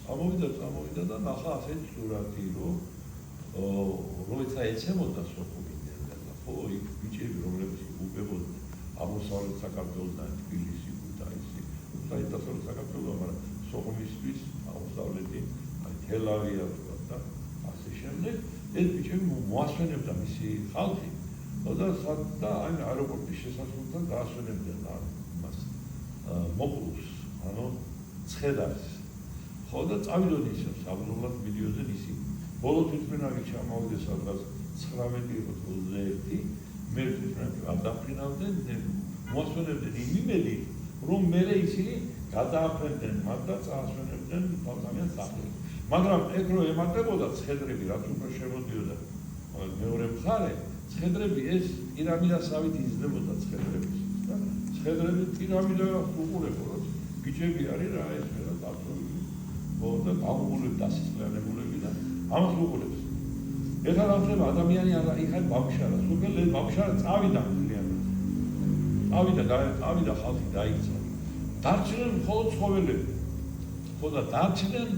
წამოვიდა და ნახა ასეთი სურათი რომ როცა ეცემოდა სოფუმინდენ და ხო იქ ბიჭები რომლებიც უყებოდნენ აღმოსავლეთ საქართველოსთან თბილისი, ქუთაისი, დასავლეთ საქართველოს, მაგრამ სოფუმისთვის აღმოსავლეთი თელავია და ასე შემდეგ ეს ბიჭები მოასვენებდა მისი ხალხი და აი აეროპორტის შესასვლელთან გაასვენებდნენ იმას მოკლუს ანუ ცხედარს ხო და წავიდოდი ისე საბრძოლოდ ვიდეოზე ისინი ბოლო თვითმფრინავი ჩამოვიდეს სადღაც 19:21 მე თვითმფრინავი ადაფრინავდნენ მოასვენებდნენ იმ იმედით რომ მერე ისინი გადააფრენდნენ მათ და წაასვენებდნენ ძალიან სახელს მაგრამ ეგ რო ემატებოდა ცხედრები რაც უფრო შემოდიოდა მეორე მხარე ცხედრები ეს პირამიდასავით იზრდებოდა ცხედრების და ცხედრები პირამიდა უყურებო რომ ბიჭები არის რა ეს რა დაწოლილი და გამოგულებ დასისწრებულები და ამას უყურებს ეხლა რა ხდება ადამიანი არა იქ არის ბავშვარა სულ ბავშვარა წავიდა წავიდა ხალხი დაიქცა დარჩნენ მხოლოდ ცხოველები ხო და დარჩნენ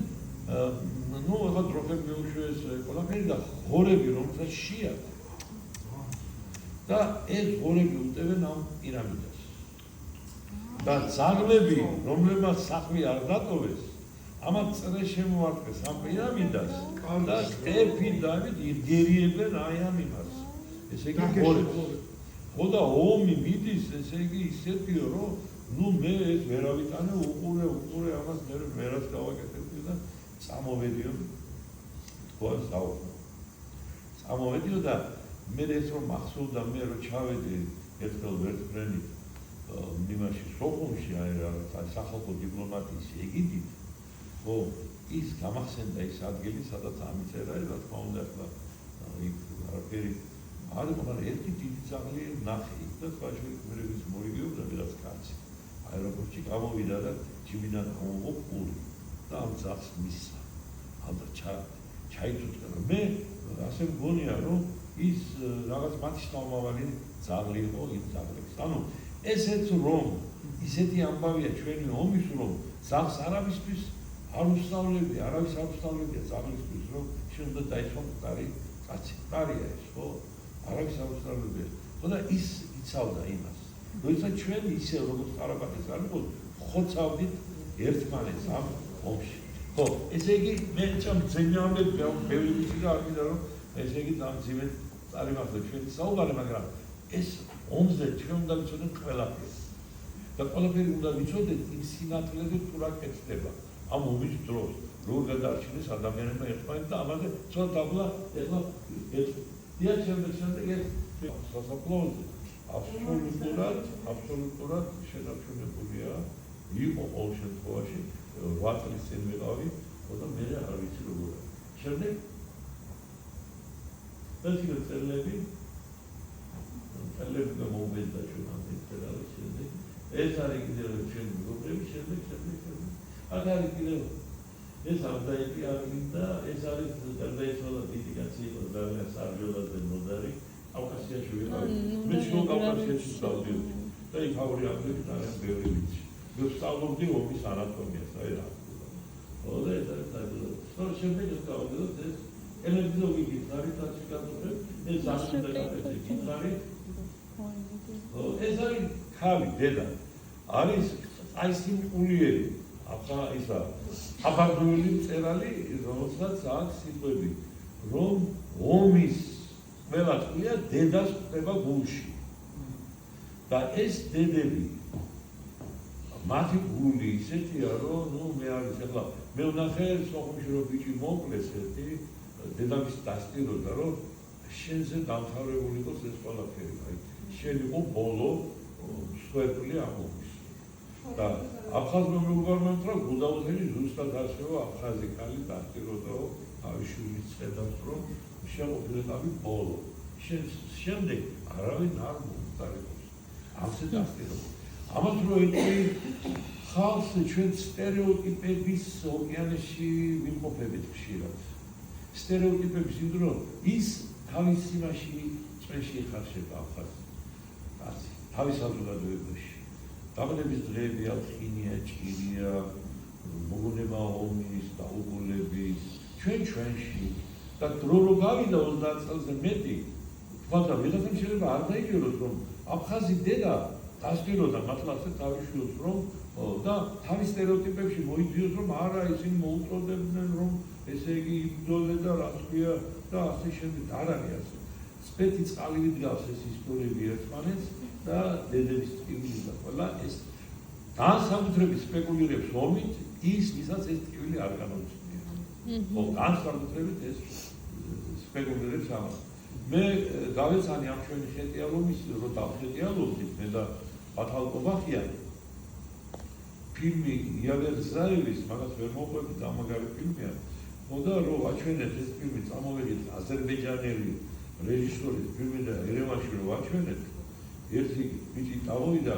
ну ეხლა დროხები მეუშვეს ყველაფერი და ღორები რომელსაც შეაქვს და ეს ღორები უტევენ ამ პირამიდას და ძაღლები რომლებმაც საქმე არ დატოვეს ამათ წრე შემოარტყეს ამ პირამიდას და ყეფი დავით იგერიებენ აი ამ იმას ესე იგი ღორებს ხო და ომი მიდის ესე იგი ისეთიო რომ ну მე ეს ვერავიტანე უყურე ამას მე ვერას გავაკეთებდი და წამოვედიო თქვა წამოვედიო და მე ეს რომ მახსოვდა მე რომ ჩავედი ერთხელ ვერტფრენით იმაში სოხუმში აი რაღაც სახალხო დიპლომატიის ეგიდით ხო ის გამახსენდა ის ადგილი სადაც ამიწერა რა თქმა უნდა ახლა იქ არაფერი არ მაგრამ ერთი დიდი ძაღლი ნახე იქ და თქვაში მე ვის მოვიგიობდა რაღაც კაცი აეროპორტში გამოვიდა და ჩიმიდან მოყო პური და ამ ძაღლს მისცა ალბათ ჩაიწუდა რომ მე ასე მგონია რომ ის რაღაც მათი შთამომავალი ძაღლი იყო იმ ძაღლების ანუ ესეც რომ ისეთი ამბავია ჩვენი ომის რომ ძაღლს არავისთვის არ უსწავლები არავის არ უსწავლებია ძაღლისთვის რომ შეიძლება დაიწყოს მყარი კაცი მყარია ეს ხო არავის არ უსწავლებია ხო და ის იცავდა იმას როცა ჩვენ ისე როგორც ყარაბაღის არ იყო ხოცავდით ერთმანეთს ამ ომში ხო ესე იგი მე ჩემ ძენიამდე ბევრი ვიცი და არ მინდა რომ ესე იგი დამძიმეთ წარიმართო ჩვენი საუბარი მაგრამ ეს ომზე ჩვენ უნდა ვიცოდეთ ყველაფერს და ყველაფერი უნდა ვიცოდეთ იმ სინათლეზე თუ რა კეთდება ამ ომის დროს როგორ გადაარჩინეს ადამიანებმა ერთმანეთს და ამაზე ცოტა დაბლა ეხლა ეს შემდეგ ეს სასაფლაოზე აბსოლუტურად შენარჩუნებულია იყო ყოველ შემთხვევაში 8 წლის წინ ვიყავი და მე არ ვიცი როგორ შემდეგ ეს იყო წერილები და მომენტა ჩვენ ამ წერილებს შემდეგ ეს არის კიდევ ჩვენ გრუპები შემდეგ აქ არის კიდევ ეს ამდაიპი არის და ეს არის გარდაიცვალა დიდი კაცი იყო ძალიან საბრძოლოზე მოდარი კავკასიაში ვიყავი მე შუა კავკასიაში ვსწავლობდი და იქ ავრი ამდები ძალიან ბევრი ვიცი მე ვსწავლობდი ომის ანატომიას აი რა ხო და ეს არის საბრძოლო შემდეგ ვსწავლობდი ეს ელექტროლოგიის გარდაცვალება ეს ზაფხულზე გაკეთებული ეს არის ხალი დედა არის აი სიმყულიერი ახლა ისა აბარდული წერალი რომელსაც აქვს სიტყვები რომ ომის ყველა წლია დედას ხდება გულში და ეს დედები მათი გული ისეთია რომ ნუ მე არის ახლა მე ვნახე სოხუმში რომ ბიჭი მოკლეს ერთი დედამის დასტიროდა რომ შენზე დამთავრებული იყოს ეს ყველაფერი აი შენ იყო ბოლო სვეტლი ამოვის და აფხაზმა მეუბარმა რომ გუდაუთელი ზუსტად ასევა აფხაზი ქალი დასტიროდაო თავის შვილის ხედავს რომ შემოგვიყავი ბოლო შემდეგ არავინ არ მომწარებს ასე დასტირდა ამას რო ეტყვი ხალხს ჩვენ სტერეოტიპების ოკეანეში ვიმყოფებით ხშირად სტერეოტიპების იმდრო ის თავის იმაში წვენში ეხარშება ახალ კაცი თავის საზოგადოებაში დაბნების დღეები ალხინია ჭირია მოგონება ომის დაუგულების ჩვენში და დრო რო გავიდა 30 წელზე მეტი თუმცა ვიღაცამ შეიძლება არ დაიჯეროს რომ აფხაზი დედა დასტიროდა მართლაც თავის შვილს რომ და თავის სტერეოტიპებში მოიძიოს რომ არა ისინი მოუწოდებდნენ რომ ესე იგი იბრძოლე და რა ქვია და ასე შემდეგ არ არის ასე სპეთი წყალივი დგას ეს ისტორიები ერთმანეთს და დედების ტკივილი და ყველა ეს განსაკუთრებით სპეკულირებს ომით ის ვისაც ეს ტკივილი არ განუცდია ხო განსაკუთრებით ეს სპეკულირებს ამას მე გავეცანი ამ ჩვენი ხეტიალობის რომ დავხეტიალობდით მე და ბათალკობახიანი ფილმი იაგერ ზაევის მაგას ვერ მოყვებით ამაგარი ფილმია ხოდა რომ აჩვენეთ ეს ფილმი წამოვედით აზერბაიჯანელი რეჟისორის ფილმი და ერევანში რომ აჩვენეთ ერთი ბიჭი წამოვიდა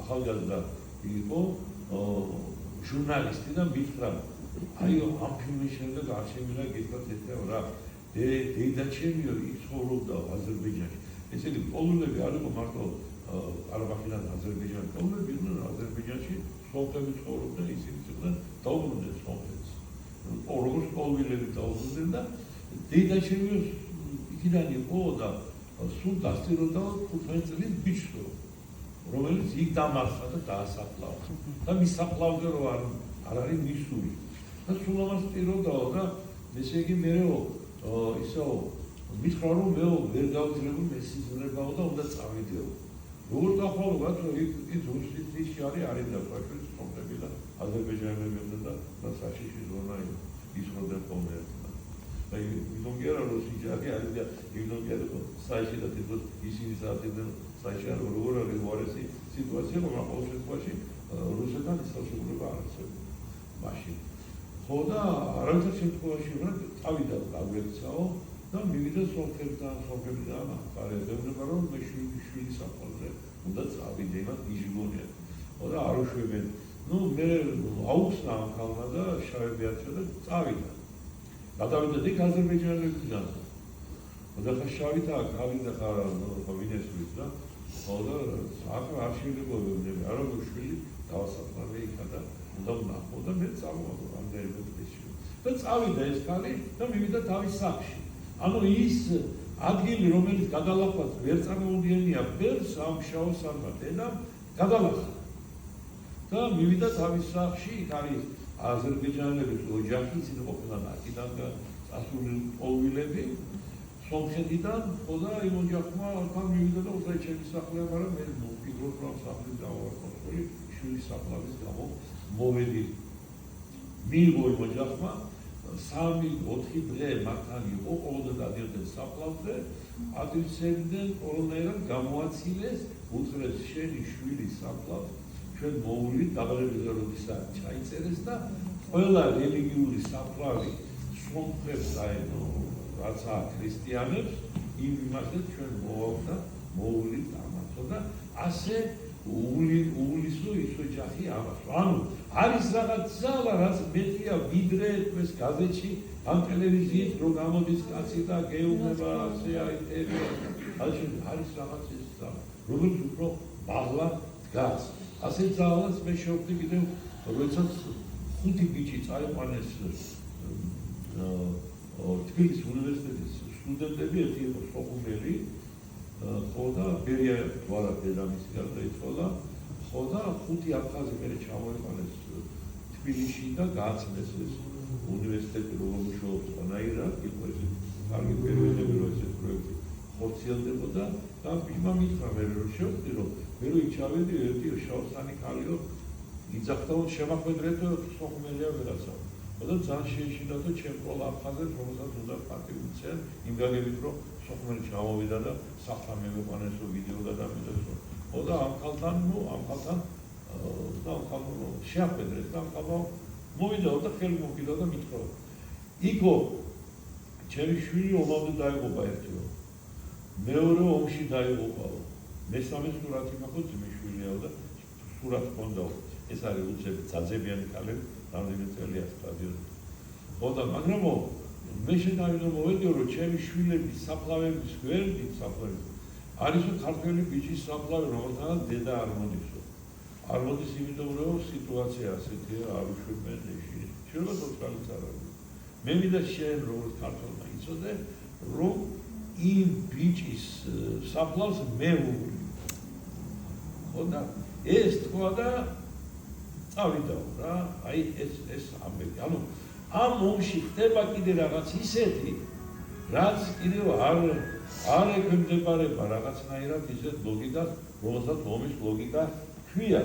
ახალგაზრდა იყო ჟურნალისტი და მითხრა აი ამ ფილმის შემდეგ არ შემიძლია გითხრათ ეს რა დეიდაჩემიო ის ცხოვრობდა აზერბაიჯანში ესე იგი პოლონელი არ იყო მარტო ყარაბაღიდან აზერბაიჯანში პოლონელი იყვნენ აზერბაიჯანში სომხები ცხოვრობდნენ ისინი იყვნენ დაუბრუნდნენ სომხეთს როგორც პოლონელები დაუბრუნდნენ და დეიდაჩემიო იქიდან იყო და სულ დასტიროდა 15 წლის ბიჭს რომელიც იქ დამარხა და დაასაფლავდა და მის საფლავზე რო არ არის მისული და სულ ამას სტიროდაო და ესე იგი მეო ისო მითხრა რომ მე ვერ გავძლებო მე სიზმრებაო და უნდა წავიდეო როგორ გახვალობათ რომ იქ რუსეთში არის და ფაქტობრივად სომხები და აზერბაიჯანელები და საშიში ზონა ისროდნენ ხოლმე და ვიდონ გერა რუსიჯარი არის და ვიდონ გერა საერთოდ და თვითონ ისინი საერთოდ საერთოდ როგორ არის უარესი სიტუაცია მაგრამ ყოველ შემთხვევაში რუსეთთან ისწავლება არ არსებობს მაშინ ხო და არავითარ შემთხვევაში რა წავიდა გაგვეცაო და მივიდა სომხებიდან ახალგაზრდა რომ მე შვილი საფლავზე უნდა წავიდე იმათ იჟგონია ხო და არ უშვებენ ნუ მე აუხსნა ამ ქალმა და შავები არჩა და წავიდა გადავიდა იქ აზერბაიჯანელებიდან და ხა შავით აქ და ხა ვინესვის და ხო და აქ არ შეიძლება არა შვილი დავასაფლავე იქა და უნდა ვნახო და მე წავიდა ამდენად და წავიდა ეს ქალი და მივიდა თავის სახლში ანუ ის ადგილი რომელიც გადალახვაც ვერ წარმოუდგენია ბევრს ამ შავ სამბათ და გადალახა და მივიდა თავის სახლში იქ არის აზერბაიჯანელების ოჯახი ისინი ყოფილან აქედან წასული პოლვილები სომხეთიდან ხო და იმ ოჯახმა თან მივიდა და უბრალოდ ჩემი სახლია მაგრამ მე მოვფიქრობ რომ სახლი დავარქვა შვილის საფლავის გამო მოვედი მიიღო იმ ოჯახმა 3-4 დღე მათთან იყო ყოველდღე დადიოდნენ საფლავზე ადრესებდნენ ყველანაირად გამოაცილეს უთხრეს შენი შვილი საფლავს ჩვენ მოვლით დაბადების როდესაც ჩაიწერეს და ყველა რელიგიური საფლავი სომხებს აენო რაცა ქრისტიანებს იმ იმაზე ჩვენ მოვლით ამასო და ასე უვლისო ის ოჯახი ამას ანუ არის რაღაც ძალა რაც მეტია ვიდრე ეს გაზეთში ამ ტელევიზიით რო გამოდის კაცი და გეუბნება ასე არის არის რაღაც ეს ძალა რომელიც უფრო მაღლა დგას ასე ძალას მე შევხვდი კიდევ როდესაც 5 ბიჭი წაიყვანეს თბილისის უნივერსიტეტის სტუდენტები ერთი იყო სოხუმელი ხო და ბერია ვარა დედამისი გარდაიცვალა ხო და 5 აფხაზი მე ჩამოიყვანეს თბილისში და გააცნეს ეს უნივერსიტეტი როგორ მუშაობს ყანაირად იყო ეს კარგი პერიოდები რო ეს პროექტი ხორციელდებოდა და ბიჭმა მითხრა მე რომ შევხვდი რომ მე რო ჩავედი ერთი შავსანი ქალიო იძახდა შემახვედრეთო სოხუმელია ვერაცა და ძალიან შეეშინდა და ჩემ ყოველ აფხაზებს რომელსაც უნდა პატივიცენ იმ გაგებით რომ სოხუმელი ჩამოვიდა და საფრთხე მევიყვანეს ვიდეო გადამიღეს ხო და ამ ხალხთან შეახვედრეს და ამ ხალხმა მოვიდა და ხელი მოკიდა და მითხრა იქო ჩემი შვილი ომამდე დაიღუპა ერთიო მეორე ომში დაიღუპაო მესამე სურათი მაქვს ძმის შვილია და სურათი ჰქონდაო ეს არის უცებ ძაძებიანი ქალები რამდენიმე წელია სტადიონი ხო და მაგრამ მე შედავიდო მოვედიო რომ ჩემი შვილების საფლავების გვერდით საფლავების არისო ქართველი ბიჭის საფლავი რომელთანაც დედა არ მოდისო არ მოდის იმიტომ რომ სიტუაცია ასეთია არ უშვებენ ეში შეიძლება თოცხალიც არ არის მე მინდა შენ როგორც ქართველმა იცოდე რომ იმ ბიჭის საფლავს მე ვუვლი ხოდა ეს თქვა და წავიდა რა აი ეს ამბები ანუ ამ მომში ხდება კიდე რაღაც ისეთი რაც კიდევ არ ექვემდებარება რაღაცნაირად ისეთ ლოგიკას რომელსაც ომის ლოგიკა ქვია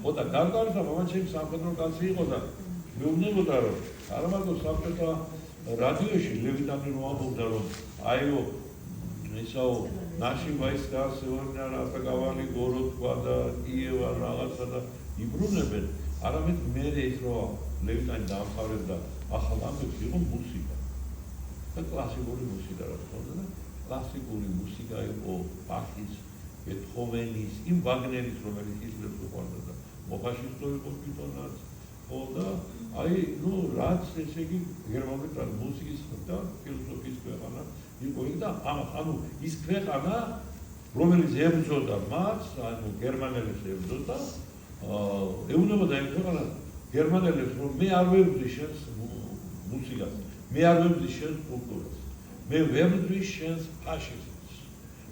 ხოდა გარკვეულწილად მომაჩემ სამხედრო კაცი იყო და მეუბნებოდა რომ არა მარტო საბჭოთა რადიოში ლევიტანი რომ ამბობდა რომ აიო ისაო ნაში ვაისკა სეორნა რატაგავალი გოროთვა და კიევა რაღაცა და იბრუნებენ არამედ მე ის რომ ლევიტანი დაამთავრებდა ახალ ამბებს იყო მუსიკა და კლასიკური მუსიკა რა თქმა უნდა კლასიკური მუსიკა იყო ბახის ბეთჰოვენის იმ ვაგნერის რომელიც ისლებს უყვარდა და მოფაშისტო იყო თვითონაც ხოდა აი ნუ რაც ესე იგი გერმანული მუსიკის და ფილოსოფიის ქვეყანა იყო და ანუ ის ქვეყანა რომელიც ებრძოდა მას ანუ გერმანელებს ებრძოდა ეუბნებოდა იმ ქვეყანას გერმანელებს რომ მე არ ვებრძვი შენს მუსიკას მე არ ვებრძვი შენს კულტურას მე ვებრძვი შენს ფაშიზმს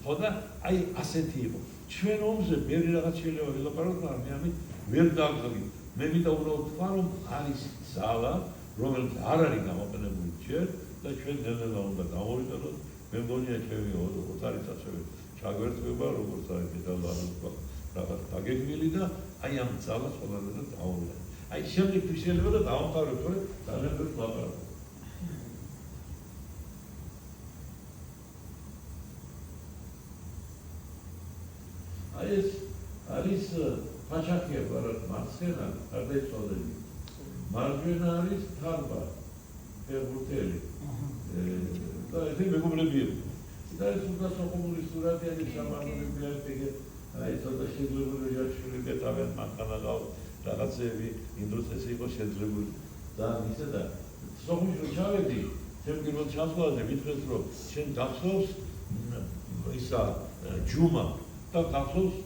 ხოდა აი ასეთი იყო ჩვენ ომზე ბევრი რაღაც შეიძლება ველაპარაკოთ მაგრამ მე ამით ვერ დავღლი მე მინდა უბრალოდ თქვა რომ არის ძალა რომელიც არ არის გამოყენებული ჯერ და ჩვენ ნელ-ნელა უნდა გამოვიდოდოთ მე მგონია ჩემი ოთარიც ასევე ჩაგვერთვება როგორც არის მეტალარული რაღაც დაგეგმილი და აი ამ ძალას ყველანაირად დავავლენ აი შემდეგ შეიძლება და დავამთავრებთ რომ ძალიან ბევრს ლაპარაკობ აი ეს არის ფაჩახია მარცხენა გარდაიცვალები მარჯვენა არის თარბა ფერბურთელი და ესე მეგობრები და ეს უნდა სოხუმური სურათი არის სამართლები ერთიგე აი ცოტა შეძლებული ჯაჭვილი გეტავენ მანქანაღავ რაღაცები იმ დროს ესე იყო შეძლებული და ისე და სოხუმში რომ ჩავედი ჩემ პირველ ჩასვლაზე მითხრეს რომ შენ გახსოვს ისა ჯუმა და გახსოვს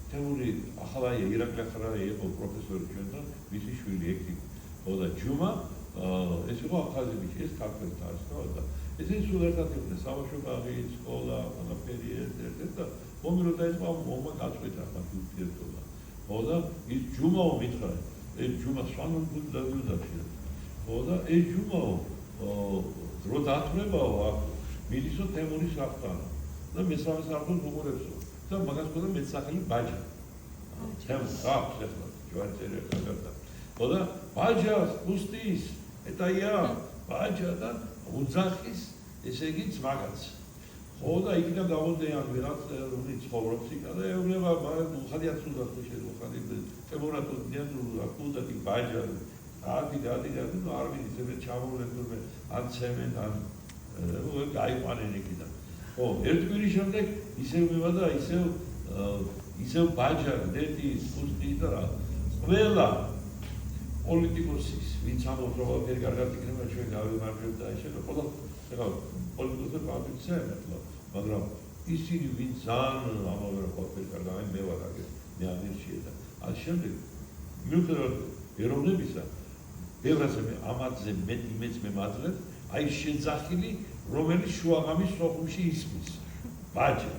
თემური ახალაია ირაკლი ახალაია იყო პროფესორი ჩვენთან მისი შვილი ექი ხოდა ჯუმა ეს იყო აფხაზი ბიჭი ეს ქართველთა არის და ესენი სულ ერთად იყვნენ საბავშვო ბაღი სკოლა ყველაფერი ერთ და ომი რო დაიწყო ომმა გაწყვიტა მათი ურთიერთობა ხოდა ის ჯუმაო მითხრა ეს ჯუმა სვანონ გუდადიუდაში ხოდა ეს ჯუმაო დრო დათმებაო აქ მიდისო თემურის საფთან და მესამე სართულს უყურებსო და მაგას ხოდა მეცახელი ბაჯა თემურ აქვს ახლა ჯვარცერი ახლა ხოდა ბაჯას უსტის ეტაია ბაჯა და უძახის ესე იგი ძმაგაც ხოდა იქიდან გამოდიან ვიღაც რომელიც ცხოვრობს იქ და ეუბნება უხადია ცუდად შეუხადი თემურატო დიანულა კუდაკი ბაჯა ადი და არ ვიცი ზემე ჩამოვლენ თურმე ან ცემენ ან გაიყვანენ იქიდან ხო ერთ კვირის შემდეგ ისევ მივადა ისევ ბაჯა დედი უსტი და რა ყველა პოლიტიკოსის ვინც ამბობს რომ ყველაფერი კარგად იქნება ჩვენ გავიმარჯვებთ და ესე ყველა ეხლა პოლიტიკოსები პარტიისებია მაგრამ ისინი ვინც ძალიან ამბობენ რომ ყველაფერი კარგად მე ვარ აგერ მე ამერჩია და ამ შემდეგ მიუხედავად ეროვნებისა ბევრაზე ამათზე მეც მემაძლებ აი შეძახილი რომელიც შუაღამის სოხუმში ისმის ბაჯა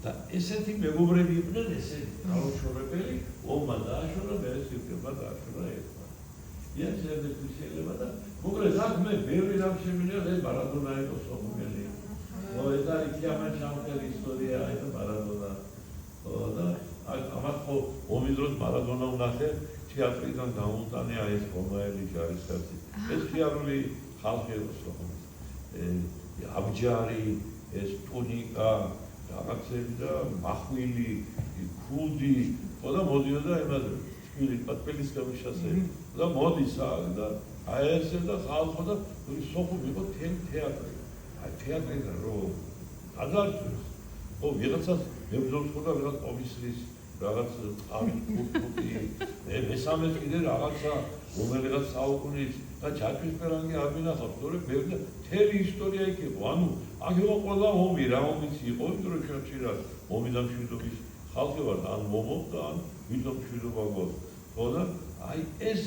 და ესეთი მეგობრები იყვნენ ესეთი დაუშვებელი ომმა დააშორა მე სიტყვა დააშორა ერთმა ის ერთ შეიძლება და მოკლედ აქ მე ბევრი რამ შემინდა ეს მარადონა იყო სოხუმელი ხო ეს არის კიამან ჩამწერი ისტორია აი და მარადონა და ამათ ხო ომის დროს მარადონა ვნახე თეატრიდან გამოტანია ეს რომაელი ჯარისკაცი ეს ფიარული ხალხი იყო სოხუმის აბჯარი ეს ტუნიკა რაღაცები და მახვილი ქუდი ხო და მოდიოდა იმაზე თბილი პატპელის გამიშასე და მოდის და აი ესე და ხალხო და სოხუმი იყო თეატრი აი თეატრიდან რომ გადაარჩეს ხო ვიღაცას ებრძოლს ხო და ვიღაც კომისრის რაღაც არის ფუტი, მესამეც კიდე რაღაცა რომელიღაც საუკუნის და ჯაჭვისფერანგი არ მინახავს, თორე ბევრი მთელი ისტორია იქ იყო. ანუ აქ იყო ყველა ომი, რა ომიც იყო, იმიტომ რომ შეჭირა ომი და მშვიდობის ხალხი ვარ, ან მომობდა, ან ვიდრე მშვიდობა გვაქვს. ხო და აი ეს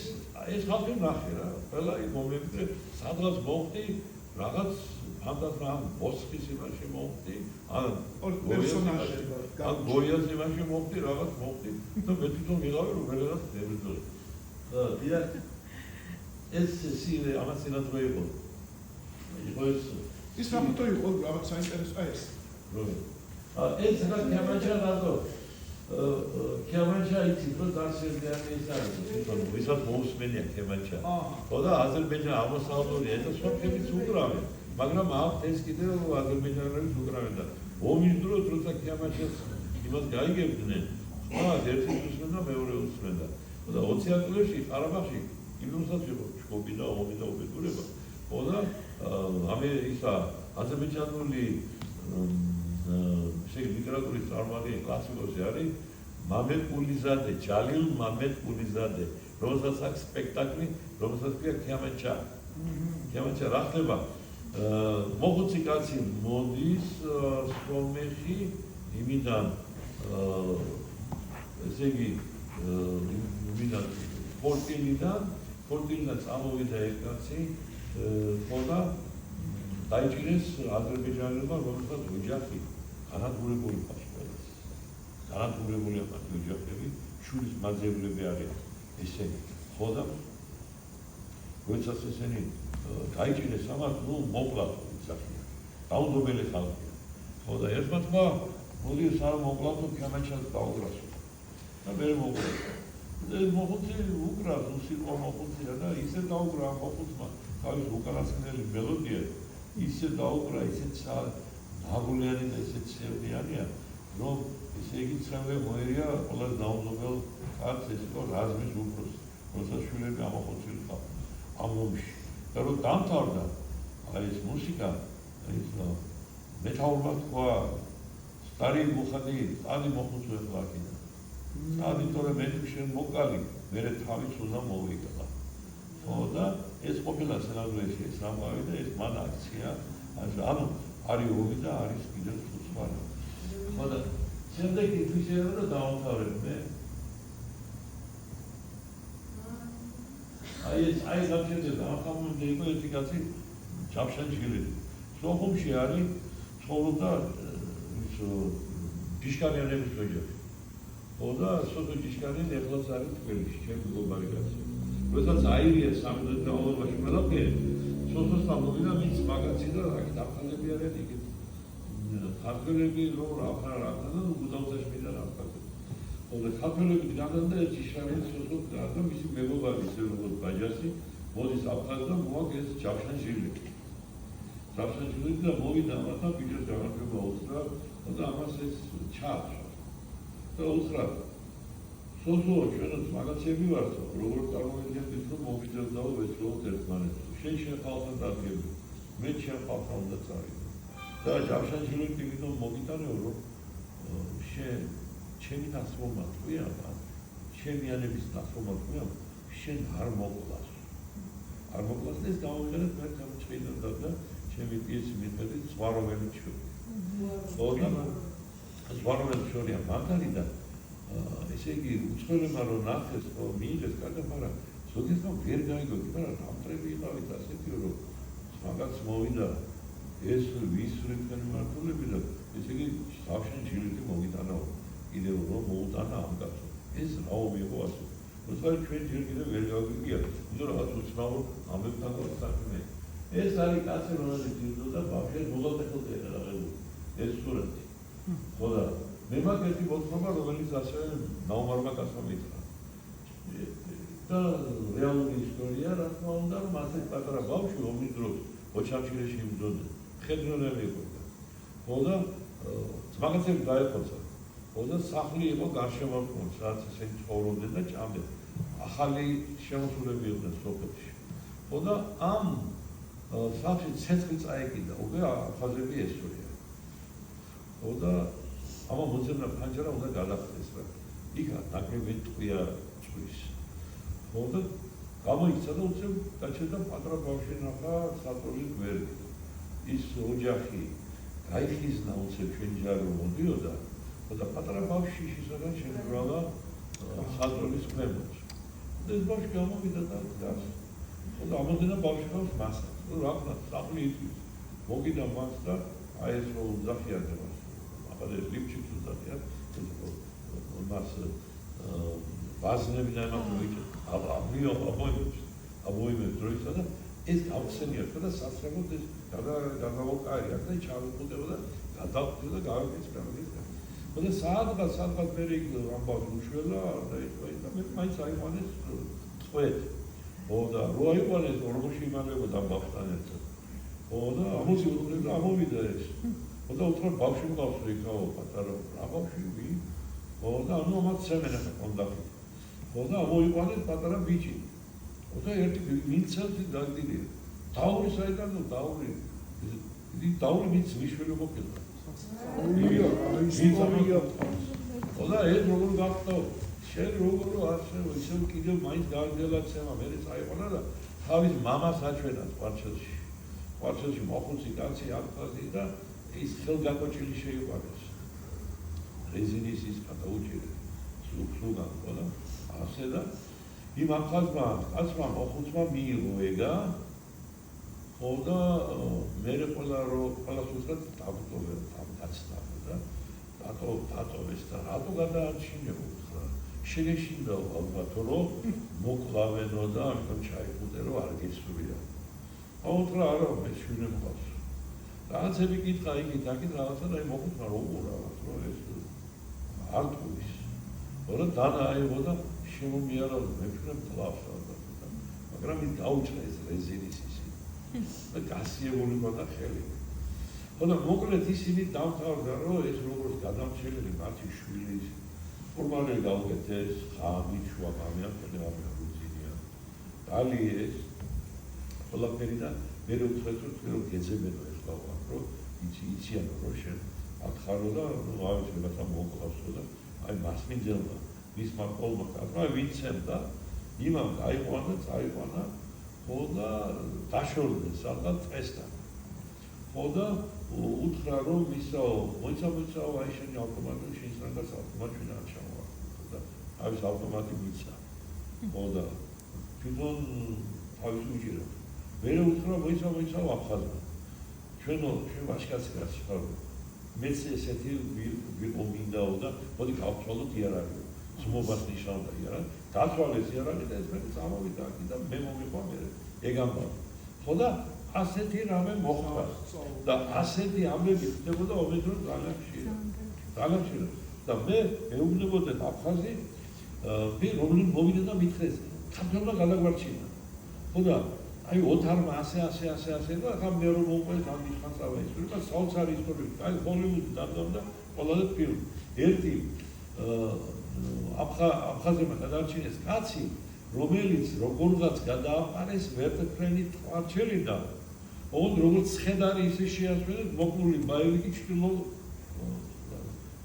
ხალხი ნახე რა, ყველა იქ მომეკვდე, სადღაც მოხდი რაღაც ფანტაზმა მოსხის იმაში მოხდი, ან გოიას იმაში მოხდი, რაღაც მოხდი და მე თვითონ ვიღავი რომ რაღაც დებრძო. და ეს სინე ამას სინათლე იყო. იყო ის რამოთო იყო რაღაც საინტერესო ეს. ეს რა კემანჩა რატო? კემანჩა იცით რომ დასერდიანი ის არის, თვითონ ვისაც მოусმენია კემანჩა. ხო და აზერბაიჯანი აღმოსავლური ეს სოფლების უკრავენ. მაგრამ აქ ეს კიდევ აზერბაიჯანელებს უკრავენ და ომის დროს როცა კემანჩას იმას გაიგებდნენ, ხო ერთი უსმენდა მეორე უსმენდა. ხო და 20 წლებში ყარაბაღში იმდროსაც იყო შკობი და ომი და უბედურება. ხო და ამე ისა აზერბაიჯანული ლიტერატურის წარმომადგენელი კლასიკოსი არის მამედ ყულიზადე, ჯალილ მამედ ყულიზადე, რომელსაც აქვს სპექტაკლი, რომელსაც ქვია კემანჩა. კემანჩა რა ხდება? მოხუცი კაცი მოდის სომეხი იმიდან ესე იგი იმიდან პორტინიდან წამოვიდა ეს კაცი ხო და დაიჭირეს აზერბაიჯანელებმა, რომელსაც ოჯახი განადგურებული პასუხი. განადგურებული ოჯახები, შურის მაძევლები არიან ესენი. ხო და როდესაც ესენი დაიჭირეს ამას, მოკლა ისახია. დაუნდობელი ხალხია. ხო და ერთმა თმა მოდი სამ მოკლავ კემანჩას დაუგრასო. და მე მოკლა. ეს მოხუცი უკრავს, უსიყვო მოხუცია და ისე დაუგრა მოხუცმა თავის უკანასკნელი მელოდია ისე დაუგრა, ისეთ ნაღულიანი და ისეთ სევდიანია, რომ ესე იგი ცრემლე მოერია ყველა დაუნდობელ კაცს ეს იყო რაზმის უფროსი, როცა შვილები ამოხოცილი ხალხი ამ ომში. და რომ დამთავრდა აი ეს მუსიკა, ეს მეტაურმა თქვა სტარი მუხადი, სტარი მოხუცე ხლა კიდე. სტარი თორე მე შენ მოკალი, მე თავის უნდა მოვიგდა. ხო და ეს ყოფილა სცენარიაში ეს რამავი და ეს მან აქცია, ანუ არის ომი და არის კიდევ სხვა. ხო და შემდეგ ის ისე რომ დაამთავრებ მე. აი გამჩნდება ახალმონდე იყო ერთი კაცი ჯავშანჯგილი. სოხუმში არის ცხოვრობდა ის ჯიშკარიანების ოჯახი. ხო და სოფო ჯიშკარიანი ეხლაც არის თბილისში, ჩემი მეგობარი კაცი. როდესაც აირია სამუდროდ დაავადებაში ყველაფერი, სოფოს გამოვიდა მის მაგაცი და აქ დაფხაზები არიან იქით. ქართველები რო რა უგუდაუზაში მიდა რა ქართველები. ხო და ქართველები განდან და ეს ჯიშკარიანი სოფოს და მისი მეგობარი ისე როგორც ბაჯასი მოდის აფხაზ და მოაქვს ეს ჯავშანჯგილი. ჯავშანჯგილი და მოვიდა ამათა ბიჭებს გამარჯვება უთხრა და ამას ეს ჩააცვა. და უთხრა სოსო ჩვენაც მაგაცები ვართ, როგორ წარმოვიდგენთ რომ მოვიძებდაო ვეცხოვოთ ერთმანეთს. შენ ხალხთან დადგები, მე ჩემ ხალხთან უნდა წავიდე. და ჯავშანჯგილი თვითონ მოგიტანეო რომ შენ ჩემი ნაცვლობა თქვია, ჩემიანების ნაცვლობა თქვია, შენ არ მოკლას. არ მოკლას ეს დავუღერეთ მე გამჭირდა და ჩემი პიესი მიხედვით ზვაროველი ჩვენი. ხო და ზვაროველი შორია მაგარი და ესე იგი უცხოელებმა რომ ნახეს რომ მიიღეს კარგად, მაგრამ ზოგიერთმა ვერ გაიგოგი, მაგრამ რამტრები იყავით ასეთი რომ მაგაც მოვიდა ეს ვისვრიდან მართულები და ესე იგი ჯავშანჯგილი მოგიტანაო კიდევ რომ მოუტანა ამ კაცს. ეს რა ომი იყო ასე. როცა ჩვენ ჯერ კიდევ ვერ გავიგია, იმიტომ რაღაც უცნაურ ამებთან საქმე. ეს არის კაცი რომელიც იბრძოდა ბავშვებს მოგალტეხელზე ერაღებული. ეს სურათი. ხო და მე მაგ ერთი მოთხრობა რომელიც ასევე ნაუმარმა კაცმა მითხრა. და რეალური ისტორია რა თქმა უნდა რომ ასეთ პატარა ბავშვი ომის დროს ოჩამჩილეში იბრძოდა. ხედრონელი იყო. ხო და მაგაცები დაეყოცა. ხო და სახლი იყო გარშემორტყმული, სადაც ესენი ცხოვრობდნენ და ჭამდნენ. ახალი შემოსულები იყვნენ სოფელში. ხო და ამ სახლში ცეცხლი წაეკიდა, უკვე აფხაზები ესვრია. ხო და ამა მოძებნა ფანჯარა უნდა გადახდეს რა. იქ ნაკრები ტყვია წვის. ხოდა გამოიქცა და უცებ დაჩერდა პატრა ბავშვი ნახა საწოლის გვერდი. ის ოჯახი გაიხიზნა უცებ ჩვენ ჯარი რომ მოდიოდა, და პატრა ბავშვი შესაძლოა შემდგრავა საწოლის ქვემოთ. ეს ბავშვი გამოვიდა და გას. ხოდა ამოდენა ბავშვი ყავს მასა. რა ხდა სახლი იწვის. მოგიდა მას და აი ეს რო უძახიანდა მას. აბა ეს ლიფჩი უძახია. მას ბაზნები და იმას მოიწევს. აბოიმებს დროისა და ეს გავხსენიებდა და სასწრაფოდ ეს გადავოკარია და ჩავიყუდება და გადავხდება და გავაკეთებდა. ხოდა საათგან მე ამბავს უშველა და მე მაინც აიყვანეს ტყვედ. ხოდა რო აიყვანეს ორმოში იმალებოდა ამბავსთან ერთად. ხოდა ამოვიდა ეს. ხოდა უთხრა ბავშვი მყავს რეკაო პატარა რა ბავშვი ვი? ხოდა ანუ ამათ სემენა კონდაკტი. ხოდა ამოიყვანეს პატარა ბიჭი. ხოდა ერთი ვინცელტი დაგდილი. დაური საიდან დაური. დაური მის მიშველი მოკედა. ხოდა ეს როგორ გახდა? შენ როგორ არჩევ ისევ კიდევ მაინც გააგრძელა მე წაიყვანა და თავის მამას აჩვენა ყვარჩელში. ყვარჩელში მოხუცი კაცი აფხაზი და ის ხელგაკოჭილი შეიყვანეს. რეზინის ის გადაუჭირე. სულგან ყოლა ასე და იმ აფხაზმა კაცმა მოხუცმა მიიღო ეგა. ხოდა მე ყველა სულთან დაგტოვე დაცდა და დატოვეს და რატო გადაარჩინებო ხა შეგეშინდა ალბათ რომ მოკლავენო და ამიტომ ჩაიყუტე რომ არ გესურია. აუთრა არა მე შვილი მყავს. რაღაცები კითხა იგი დაკით რაღაცა და მოხუცმა როგორ რომ ეს არ თქვის. ხოდა დააიღო და შემომიარა მე ვფიქრობ კლავს მაგრამ ის დაუჭრა ეს რეზინის ისი. და გასიებული მოდა ხელი. ხოდა მოკლედ ისინი დავთავრდა რომ ეს როგორც გადამჩენილი მათი შვილის ფორმალე გავუკეთეს ხამი შუა გამიან ფედერალურ უძინია. დალიეს ყველაფერი და მე ვთქვით რომ გეძებენო ეს გავყავ რომ იციან რომ შენ ახარო და ავიც რაღაცა მოკლავსო და აი მას მინძელმა მისმა ყოლმა კაცმა ვიცემდა იმამ აიყვანა წაიყვანა ხოდა დაშორდნენ სადღაც წესთან. ხოდა უთხრა რომ ისაო მოიცავ აი შენი ავტომატი შენს რანგას ავტომატი არ ჩავა. ხოდა ავის ავტომატი მიცა. ხოდა თვითონ თავის უჭირა. მე უთხრა მოიცავ აფხაზმა. ჩვენ ვაშკაცი კაცი ხარ. მეც ესეთი ვიყო მინდაო და მოდი გავცვალოთ იარაღი. ძმობას ნიშნავდა იარაღი. დათვალეს იარაღი და ეს მე წამოვიდა აქ და მე მომიყვა მე ეგ ამბავ. ხოდა ასეთი რამე მოხდა და ასეთი ამბები ხდებოდა ომედრო ძალიან ხშირად და მე მეუბნებოდი აფხაზი მე რომლინ მოვიდა და მითხრეს ქართველმა გადაგვარჩინა. ხოდა აი ოთარმა ასე და ახლა მე რომ მოყვეს ამ ნიშნავსავე ისტორია და საოცარი ისტორია. აი ჰოლივუდი დამდა ყველაზე ფილმი. ერთი აფხაზებმა გადაარჩინეს კაცი რომელიც როგორღაც გადააყარეს ვერტფრენით ყვარჩელიდან ოღონდ როგორც ხედარი ისე შეასვენეს მოკლული ბაივიკი ჩtildeო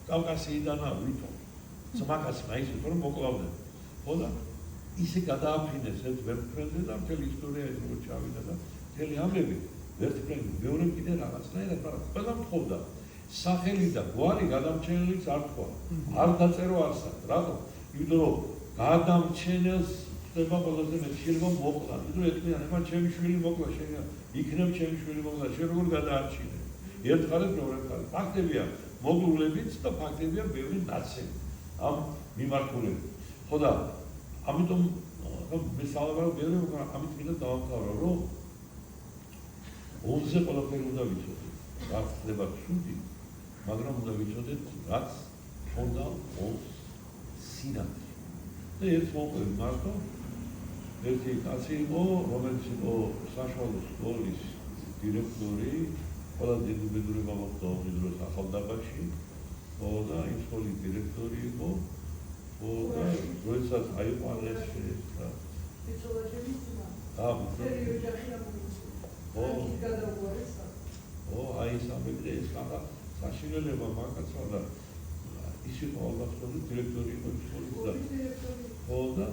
კავკასიიდანა ვითო ზმაკაცმა ისე რომ მოკლავდნენ. ხოდა ისე გადააფრინეს ეს ვერტფრენზე და მთელი ისტორია ეს როგორ ჩავიდა და მთელი ამბები ვერტფრენი მეორე კიდე რაღაცნაირად მაგრამ ყველა მთხოვდა სახელი და გვარი გადამჩენელიც არ თქვა. არ დაწერო არსად. რატო? იმიტომ რომ გადამჩენელს ხდება ყველაზე მეტი შეიძლება მოკლა. იმიტომ ეთქვიან, ეხლა ჩემი შვილი მოკლა, შენ იქნებ ჩემი შვილი მოკლა, შენ როგორ გადაარჩინე? ერთხელ მეორე ფაქტებია მოგულებიც და ფაქტებია ბევრი ნაცები. ამ მიმართულებით. ხოდა ამიტომ მე საუბარ ბევრი ამით მინდა დავამთავრო რომ ომზე ყველაფერი უნდა ვიცოდეთ. რაც ხდება ცუდი მაგრამ უნდა ვიცოდეთ რაც თონდა ომს სინამდვილე. და ერთ მოყვე მარტო ერთი კაცი იყო რომელიც იყო საშუალო სკოლის დირექტორი ყველა დიდუბედურება მოხდა ომის დროს ახალდაბაში. ხოდა იმ სკოლის დირექტორი იყო ხოდა როდესაც აიყვანეს და აი სამბედრე ეს კაცი საშინელება მაგაცმა და ის იყო ალბათ დირექტორი იყო სკოლის და ხო და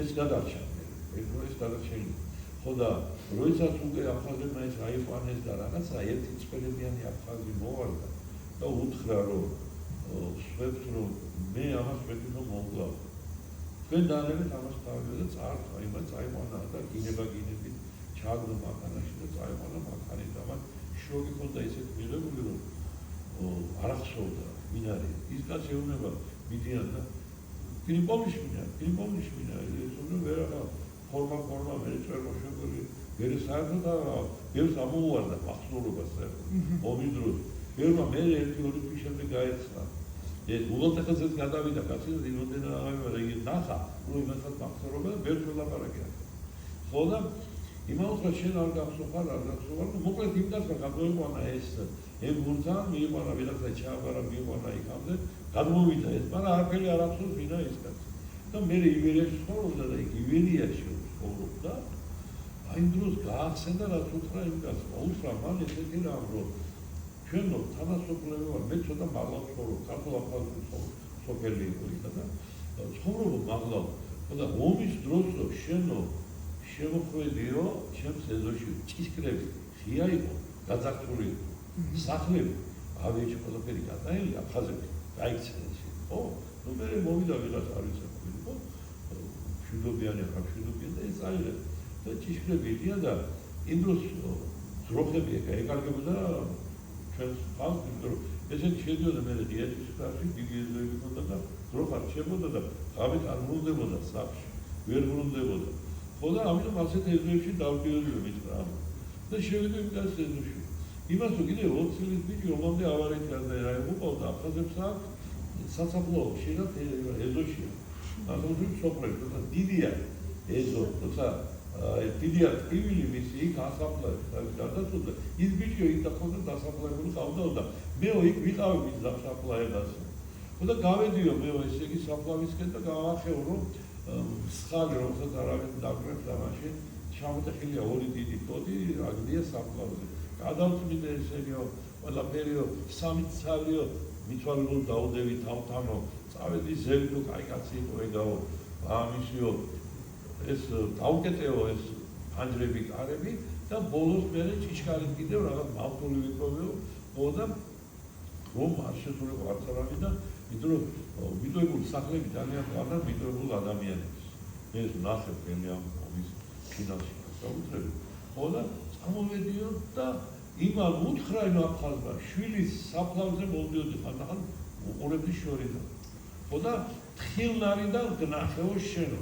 ეს გადარჩა ეს გადარჩენილი ხო და როდესაც უკვე აფხაზებმა ეს აიყვანეს და რაღაცა ერთი წველებიანი აფხაზი მოვარდა და უთხრა რომ ხვდებით რომ მე ამას მეტი რომ მოვგლავ თქვენ დაანებეთ ამას თავი და წართ აიმა წაიყვანა და გინებით ჩაგდო მანქანაში და წაიყვანა მანქანით და მან შოგი ხონდა ისეთ მიღებული რომ არ ახსოვდა ვინ არის ის კაცი ეუბნება მიდიან და ფილიპოვიჩი მინდა ეს უნდა ვერა ფორმა მე წერო შეგვიძლია ვერ საერთოდ ბევრს ამოუვარდა მახსოვრობას ომის დროს ბევრმა მე ერთი ორი თვის შემდეგ გაეცნა ეს ულოთეხაზეც გადავიდა კაცი და იმოდენ აღარ იგი ნახა რომ იმასაც მახსოვრობა და ბევრს ველაპარაკია ხო და იმაუხა შენ არ გახსოვარ მოკლედ იმ დასმა გადმოიყვანა ეს ემბურთა მიიყვანა ვიღაცა ჩააბარა მიიყვანა იქამდე გადმოვიდა ეს მაგრამ არაფერი არ ახსოვს ვინა ეს კაცი და მე ივერიაში ცხოვრობდა და იქ ივერიაში ცხოვრობდა აი დროს გაახსენდა რაც უთხრა იმ კაცმა უთხრა მან ესეთი რამ რომ ჩვენო თანასწორები ვარ მე ცოტა მაღლა ვცხოვრობ ქართულ აფხაზურ სოფელი იყო იქა და ცხოვრობ მაღლა და ომის დროს შენო შემოხვედიო ჩემს ეზოში ჭიშკრები ღია იყო გაძახული სახლები ავეჭი ყველაფერი გადაელი აფხაზები გაიქცეს ხო ნუ მე მოვიდა ვიღაც არის ხო შუდობიანი ახლა შუდობიანი ეს აიღე და ჭიშკრები ღია და იმ დროს ძროხები ეკარგებოდა ჩვენს ხალხს რომ ესეთი შედიოდა მე დიეტის კარში დიდი ეზოები ჰქონდა და ძროხა რჩებოდა და ღამით არ ბრუნდებოდა სახლში ვერ ბრუნდებოდა ხო და ამიტომ ასეთ ეზოებში დავდიოდი მითხრა და შევიდე იმ კაცის ეზოში იმას რომ კიდე 20 წლის ბიჭი რომამდე ავარეთ გადაერა უყავდა აფხაზებს აქ სასაფლაო შეიძლება ეზოშია ასეთი სოფლები და დიდია ეზო თორსა დიდია ტკივილი მისი იქ ასაფლავებს გადაწყვეტა ის ბიჭი იქ დახონდა დასაფლავებული ყავდა და მეო იქ ვიყავი მის დასაფლავებას და გავედიო მეო ესე იგი საფლავისკენ და გავახეო რომ სხალი რომელსაც არავინ დაგვრებს და მაშინ ჩამოტეხილია ორი დიდი პოტი აგდია საფლავზე გადავწმინდა ესეო ყველაფერიო სამი ცალიო მithვალებულ დაუდევი თავთანო წავედი ზევიდო კაი კაცი იყო ეგაო ამისიო ეს დაუკეტეო ეს ფანჯრები კარები და ბოლოს მე ჭიშკარი კიდევ რაღაც მავთული ვიპოვეო და რომ არ შესულიყო არც არავინ და იმიტომ რომ მიტოვებული სახლები ძალიან ყავდა მიტოვებულ ადამიანებს ეს ნახე ფენი ამ ომის ფინალში გაუწევი ხო და წამოვედიო და იმან უთხრა იმ აფხაზმა შვილის საფლავზე მოვდიოდი ხანდახან უყურებდი შორიდან ხო და თხილნარიდან გნახეო შენო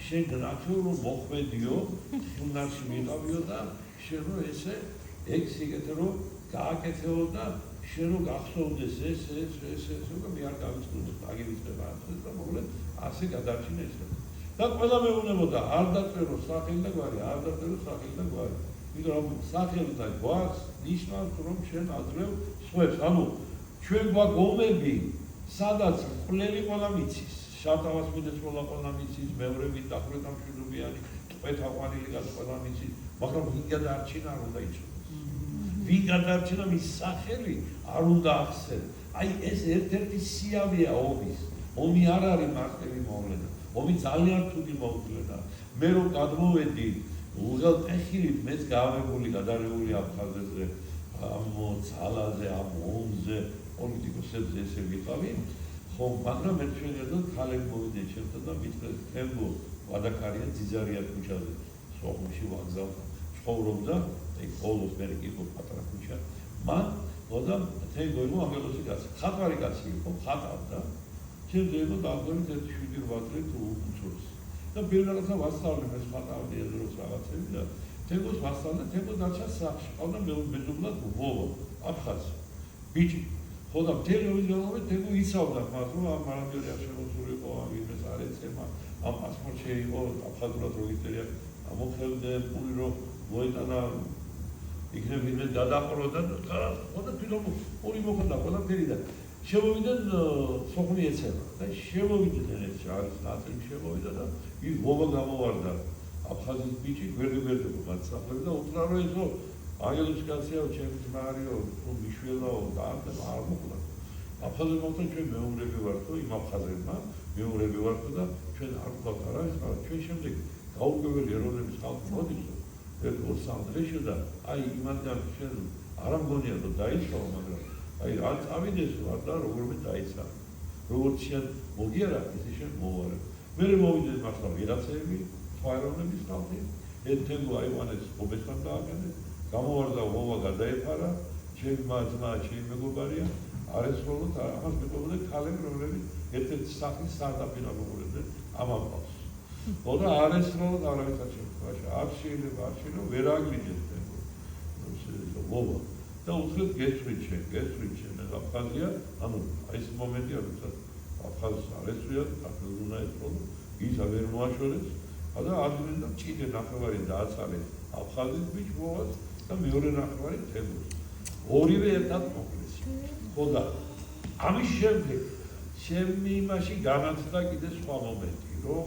შენ გნახეო რომ მოხვედიო თხილნარში მიყავიო და შენო ესე ეგ სიგეთე რომ გააკეთეო და შენ რო გახსოვდეს ეს და მე არ გავიწყდები აგივიწყება ახლა და მოკლედ ასე გადარჩინა ეს და ყველა მეუბნებოდა არ დაწერო სახელი და გვარი არ დაწერო სახელი და გვარი იმიტომ რომ სახელი და გვარს ნიშნავს რომ შენ აძლევ სხვებს ანუ ჩვენ გვაქვს ომები სადაც ყველი ყველა მიცის შავთავას მიდეს ყველა მიცის მეურები დახვრეტა მშვიდობიანი ტყვეთა ყვანილი გას ყველა მიცის მაგრამ ვინ გადარჩინა არ უნდა იცოდეს ვინ გადარჩინა მის სახელი არ უნდა ახსენო აი ეს ერთ-ერთი სიავეა ომის ომი არ არის მარტივი მოვლენა ომი ძალიან რთული მოვლენა მე რომ გადმოვედი უღელტეხილით მეც გავებული გადარეული აფხაზებზე ამ ძალაზე ამ ომზე პოლიტიკოსებზე ესე ვიყავი ხო მაგრამ ერთ შეიძლება ხალხი მოვიდა ჩემთან და მითხრეს თემო ვადაკარია ძიძარია ქუჩაზე სოხუმში ვაგზავ ცხოვრობდა ეგ ყოველს მე იყო პატარა ქუჩა მან და თემო იყო ამელოსი კაცი ხატვარი კაცი იყო ხატავდა ჩემზე იყო დაგვერით 7-8 წელი თუ უწურს და ბერნარდა ვასწავლე მე ხატავდი ეს დროს რაღაცები და თემოს ვასწავლე თემო დარჩა სახში ყავდა მეზობლად ვოვო აფხაზი ბიჭი ხო და ტელევიზორზე თემო იცავდა მას რომ ამ მარადიორი არ შემოსული იყო ამ იმეს არ ეცემა ამ პასპორტში იყო აფხაზურად რეგისტრია ამოხელდე პული რომ მოეტანა იქნებ იმენ გადაყრო და ხო და თვითონ ორი მოხდა ყველაფერი და შემოვიდნენ სოხუმი ეცემა და შემოვიდნენ ეს არის ნაწილი შემოვიდა და ის ვოვა გამოვარდა აფხაზის ბიჭი გვერდ-გვერდ გაცახლები და უთხრა რომ ესო აგელოს კაციაო ჩემს მარიო თუ მიშველაო და არ მოხდა აფხაზები მოხდა ჩვენ მეომრები ვართ იმ აფხაზებმა მეომრები ვართ და ჩვენ არ გვყავთ არა ეს მაგრამ ჩვენ შემდეგ გაურკვეველი ეროვნების ხალხი მოდის ერთ 2-3 დღეში და აი იმათგან ჩვენ არ ამგონია რომ დაიწყო მაგრამ აი არ წავიდეს ვარ და როგორმე დაიცა როგორც შენ მოგიარა ისე შენ მოვარე მე მოვიდეს მართლა ვიღაცები სხვა ეროვნების ხალხი ეთენგო აივანეს ობესთან დააგანეს გამოვარდა ვოვა გადაეფარა ჩემი ძმა ჩემი მეგობარია არესროლოთ ამას მეგობრები ქალები რომლებიც ერთ-ერთი სახის სარდაფინა მოგურებდნენ ამ ამბავს ოდა არესროლოთ არავის არ შეხვდა არ შეიძლება ვერ აგლიჯეთ ვოვა და უცებ გესვიჩენ აფხაზია ანუ აი ეს მომენტია როცა აფხაზს არესვია საქართველოს უნდა ეწოდო ის არ მოაშორეს და ადმინ და ჭიდე ნახევარი დააცალეს აფხაზის ბიჭვას და მეორე ნახევარი თემურს ორივე ერთად მოკლეს ხოდა ამის შემდეგ ჩემი იმაში განაცდა კიდე სხვა მომენტი რომ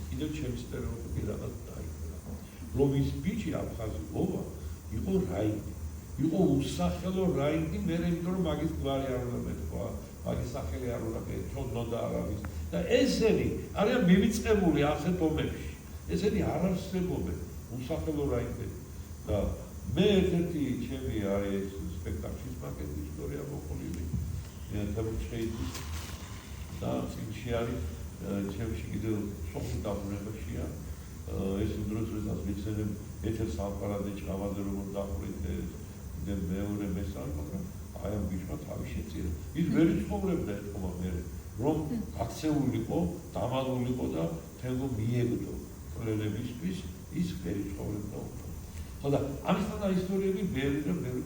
კიდე ჩემი სტერეოტიპი რაღაც დაიწყო რომ ის ბიჭი აფხაზი ვოვა იყო რაინდი იყო უსახელო რაინდი მე იმიტომ რომ მაგის გვარი არ უნდა მეთქვა მაგის სახელი არ უნდა გეჩვენოდა არავის და ესენი არიან მივიწყებული ასეთ ომებში ესენი არ არსებობენ უსახელო რაინდები და მე ერთ-ერთი ჩემი არის სპექტაკლის მაკეტის ისტორია მოყოლილი თემურჩხეიძის და წინში არის ჩემში კიდევ სოფლის დაბრუნებაშია ეს დროს როდესაც ვიცენებ ეთერ სამყარაზე ჭამაზე როგორ დახრით და მეორე მესამე მაგრამ აი ამ ბიჭმა თავი შეწირა ის ვერ იცხოვრებდა ეთქობა მე რომ აქცეულიყო დამალულიყო და თენგო მიეგდო პროლებისთვის ის ვერ იცხოვრებდა ხოდა ამისთან ისტორიები ბევრი და ბევრი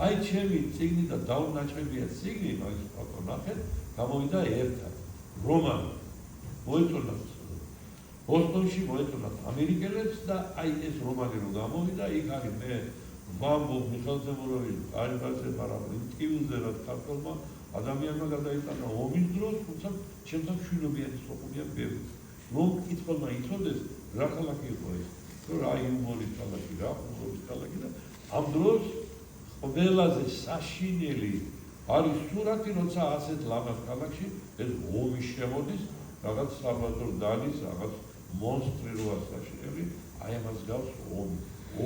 აი ჩემი წიგნი და დაუნაჭრებია წიგნი მაგის ფოტო ნახეთ გამოვიდა ერთად რომანი მოეწონათ ბოსტონში მოეწონათ ამერიკელებს და აი ეს რომანი რომ გამოვიდა იქ არის მე ვამბობ მიხეილ ზემუროვიჩ არიბაძე პარაბლი ტკივილზე რა ქართულმა ადამიანმა გადაიტანა ომის დროს თუმცა ჩემთან შვილობიანი სოფლია ბევრი რომ კითხულმა იცოდეს რა ქალაქი იყო ეს რომ რა იუმორის ქალაქი რა ხუმრობის ქალაქი და ამ დროს ყველაზე საშინელი არის სურათი როცა ასეთ ლამაზ ქალაქში ეს ომი შემოდის რაღაც საბადო დალის რაღაც მონსტრი როა საშინელი აი ამას გავს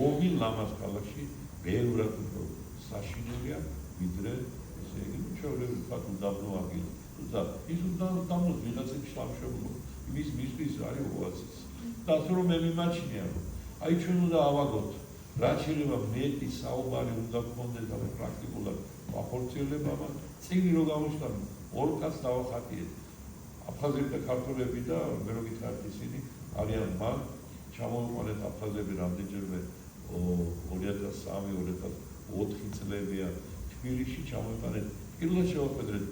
ომი ლამაზ ქალაქში ბევრად უფრო საშინელია ვიდრე ესე იგი ჩვეულებრივ ფაქტ დაბნოაგი და ის უნდა დამოს ვიღაცებს სამშობლო იმის მისთვის არის ოაზისი და ასე რომ მე მიმაჩნია რომ აი ჩვენ უნდა ავაგოთ რაც შეიძლება მეტი საუბარი უნდა გქონდეს და პრაქტიკულად ვახორციელებ ამას წიგნი რო გამოჩნდა ორ კაცს დავახატიეთ აფხაზები და ქართველები და მე რო გითხარით ისინი არიან მაგ ჩამოვიყვანეთ აფხაზები რამდენჯერმე 2003-2004 წლებია თბილისში ჩამოვიყვანეთ პირველად შევახედრეთ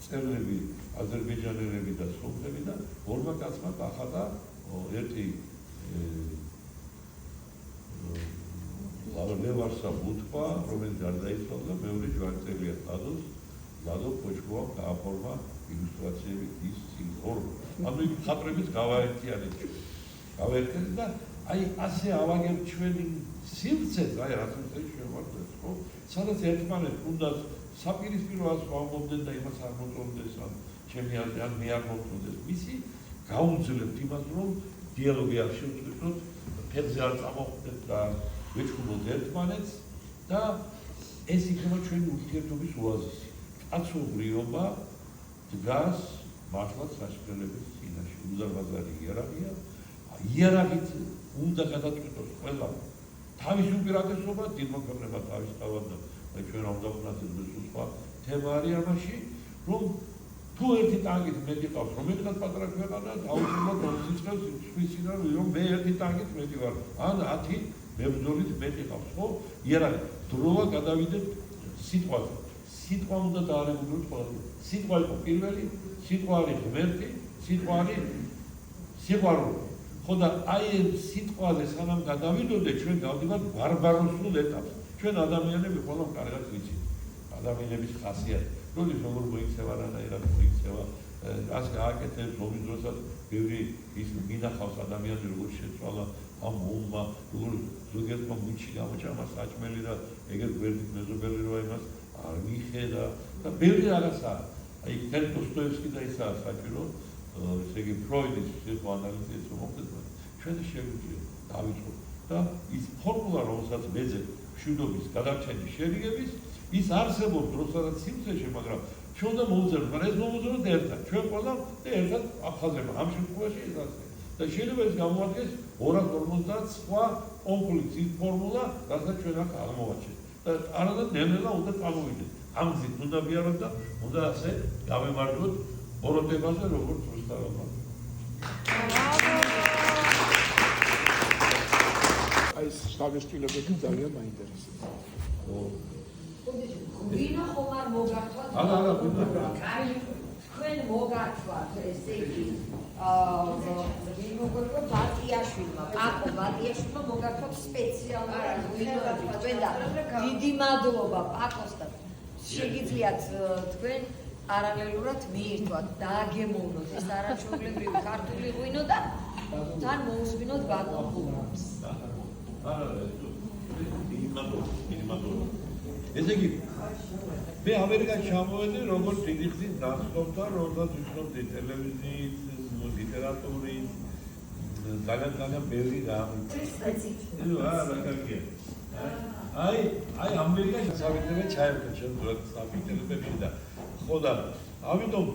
წერლები აზერბაიჯანელები და სომხები და ორმა კაცმა დახატა ერთი ლევარსა ბუთყვა რომელიც გარდაიცვალა მეორე ჯვარწერია ლადო ფოჩკოვამ გააფორმა ილუსტრაციები ის სინგორ ანუ იქ ხატრების გავაერთიანეთ და აი ასე ავაგებ ჩვენი სივრცეს აი რასაც შევარდეთ ხო სადაც ერთმანეთს უნდა საპირისპირო ასვამობდნენ და იმას არ მოწონდეს ან ჩემი აზრით ან მე არ მოწონდეს მისი გაუძლებთ იმას რომ დიალოგი არ შევწყვეტოთ ფერზე არ წამოხვდეთ და ვეჩხუბოთ ერთმანეთს და ეს იქნება ჩვენი ურთიერთობის ოაზისი კაცობრიობა დგას მართლაც საშინელების წინაშე უზარმაზარი იარაღია იარაღით უნდა გადაწყვეტოს ყველა თავის უპირატესობა დემოკრატებმა თავის თავად და ჩვენ რომ დავუნათებდეს სხვა თემა არის ამაში რომ თუ ერთი ტანგით მეტი ყავს რომ მეტად პატარა ქვეყანა აუცილებლად მომწიწევს სვიციდან რომ მე ერთი ტანგით მეტი ვარ ან 10 მებრძოლით მეტი ყავს ხო იარაღი დროა გადავიდეთ სიტყვაზე სიტყვა უნდა დაარეგულოთ ყველა სიტყვა იყო პირველი სიტყვა არის ღმერთი სიტყვა არის სიყვარული ხოდა აი ეს სიტყვაზე სანამ გადავიდოდე ჩვენ გავდივართ ბარბაროსულ ეტაპს ჩვენ ადამიანები ყველამ კარგად ვიცით ადამიანების ხასიათი როდის როგორ მოიქცევა რანაირად მოიქცევა რას გააკეთებს ომის დროსაც ბევრი ის მინახავს ადამიანები როგორ შეცვალა ამ ომმა როგორ ზოგიერთმა მუჩი გამოჭამა საჭმელი და ეგეთ გვერდით მეზობელი როა იმას არ მიხედა და ბევრი რაღაცა აი დოსტოევსკი და ისა საჭირო ესე იგი ფროიდის პსიქოანალიზის მომხდარმა ჩვენ შეგვიძლია დავიწყოთ და ის ფორმულა რომელსაც მეძებ მშვიდობის გადარჩენის შერიგების ის არსებობს დროსაც სიმწეში მაგრამ ჩვენ უნდა მოვუძებნოთ მაგრამ ეს მოვუძებნოთ ერთად ჩვენ ყველა და ერთად აფხაზება ამ შემთხვევაში ეს ასე და შეიძლება ეს გამოადგეს 250 სხვა კონფლიქტის ის ფორმულა რასაც ჩვენ აქ აღმოვაჩენთ და არადა ნელ-ნელა უნდა წამოვიდეთ ამ გზით უნდა ვიაროთ და უნდა ასე გავემარჯვოთ ბოროტებაზე როგორც რუსთავმა აი ეს შტაბისწულებები ძალიან მაინტერესებს. ვინო ხომ არ მოგართვათ? არა, თქვენ მოგართვათ ესე იგი მოგართვა ბატიაშვილმა, პაკო ბატიაშვილმა მოგართვათ სპეციალურად თქვენ და დიდი მადლობა პაკოს და შეგიძლიათ თქვენ პარალელურად მიირთვათ, დააგემოვნოთ ეს არაჩვეულებრივი ქართული ღვინო და თან მოусმინოთ ბატონ ხურავს. ესე იგი მე ამერიკაში ჩამოვედი როგორც დიდი ხნის ნაცნობთა რომელსაც ვისწრებდი ტელევიზიით, ლიტერატურით, ძალიან ბევრი რამ. აი ამერიკაში საბიტები ჩაერთო ჩვენ საბიტებებში და ხო და ამიტომ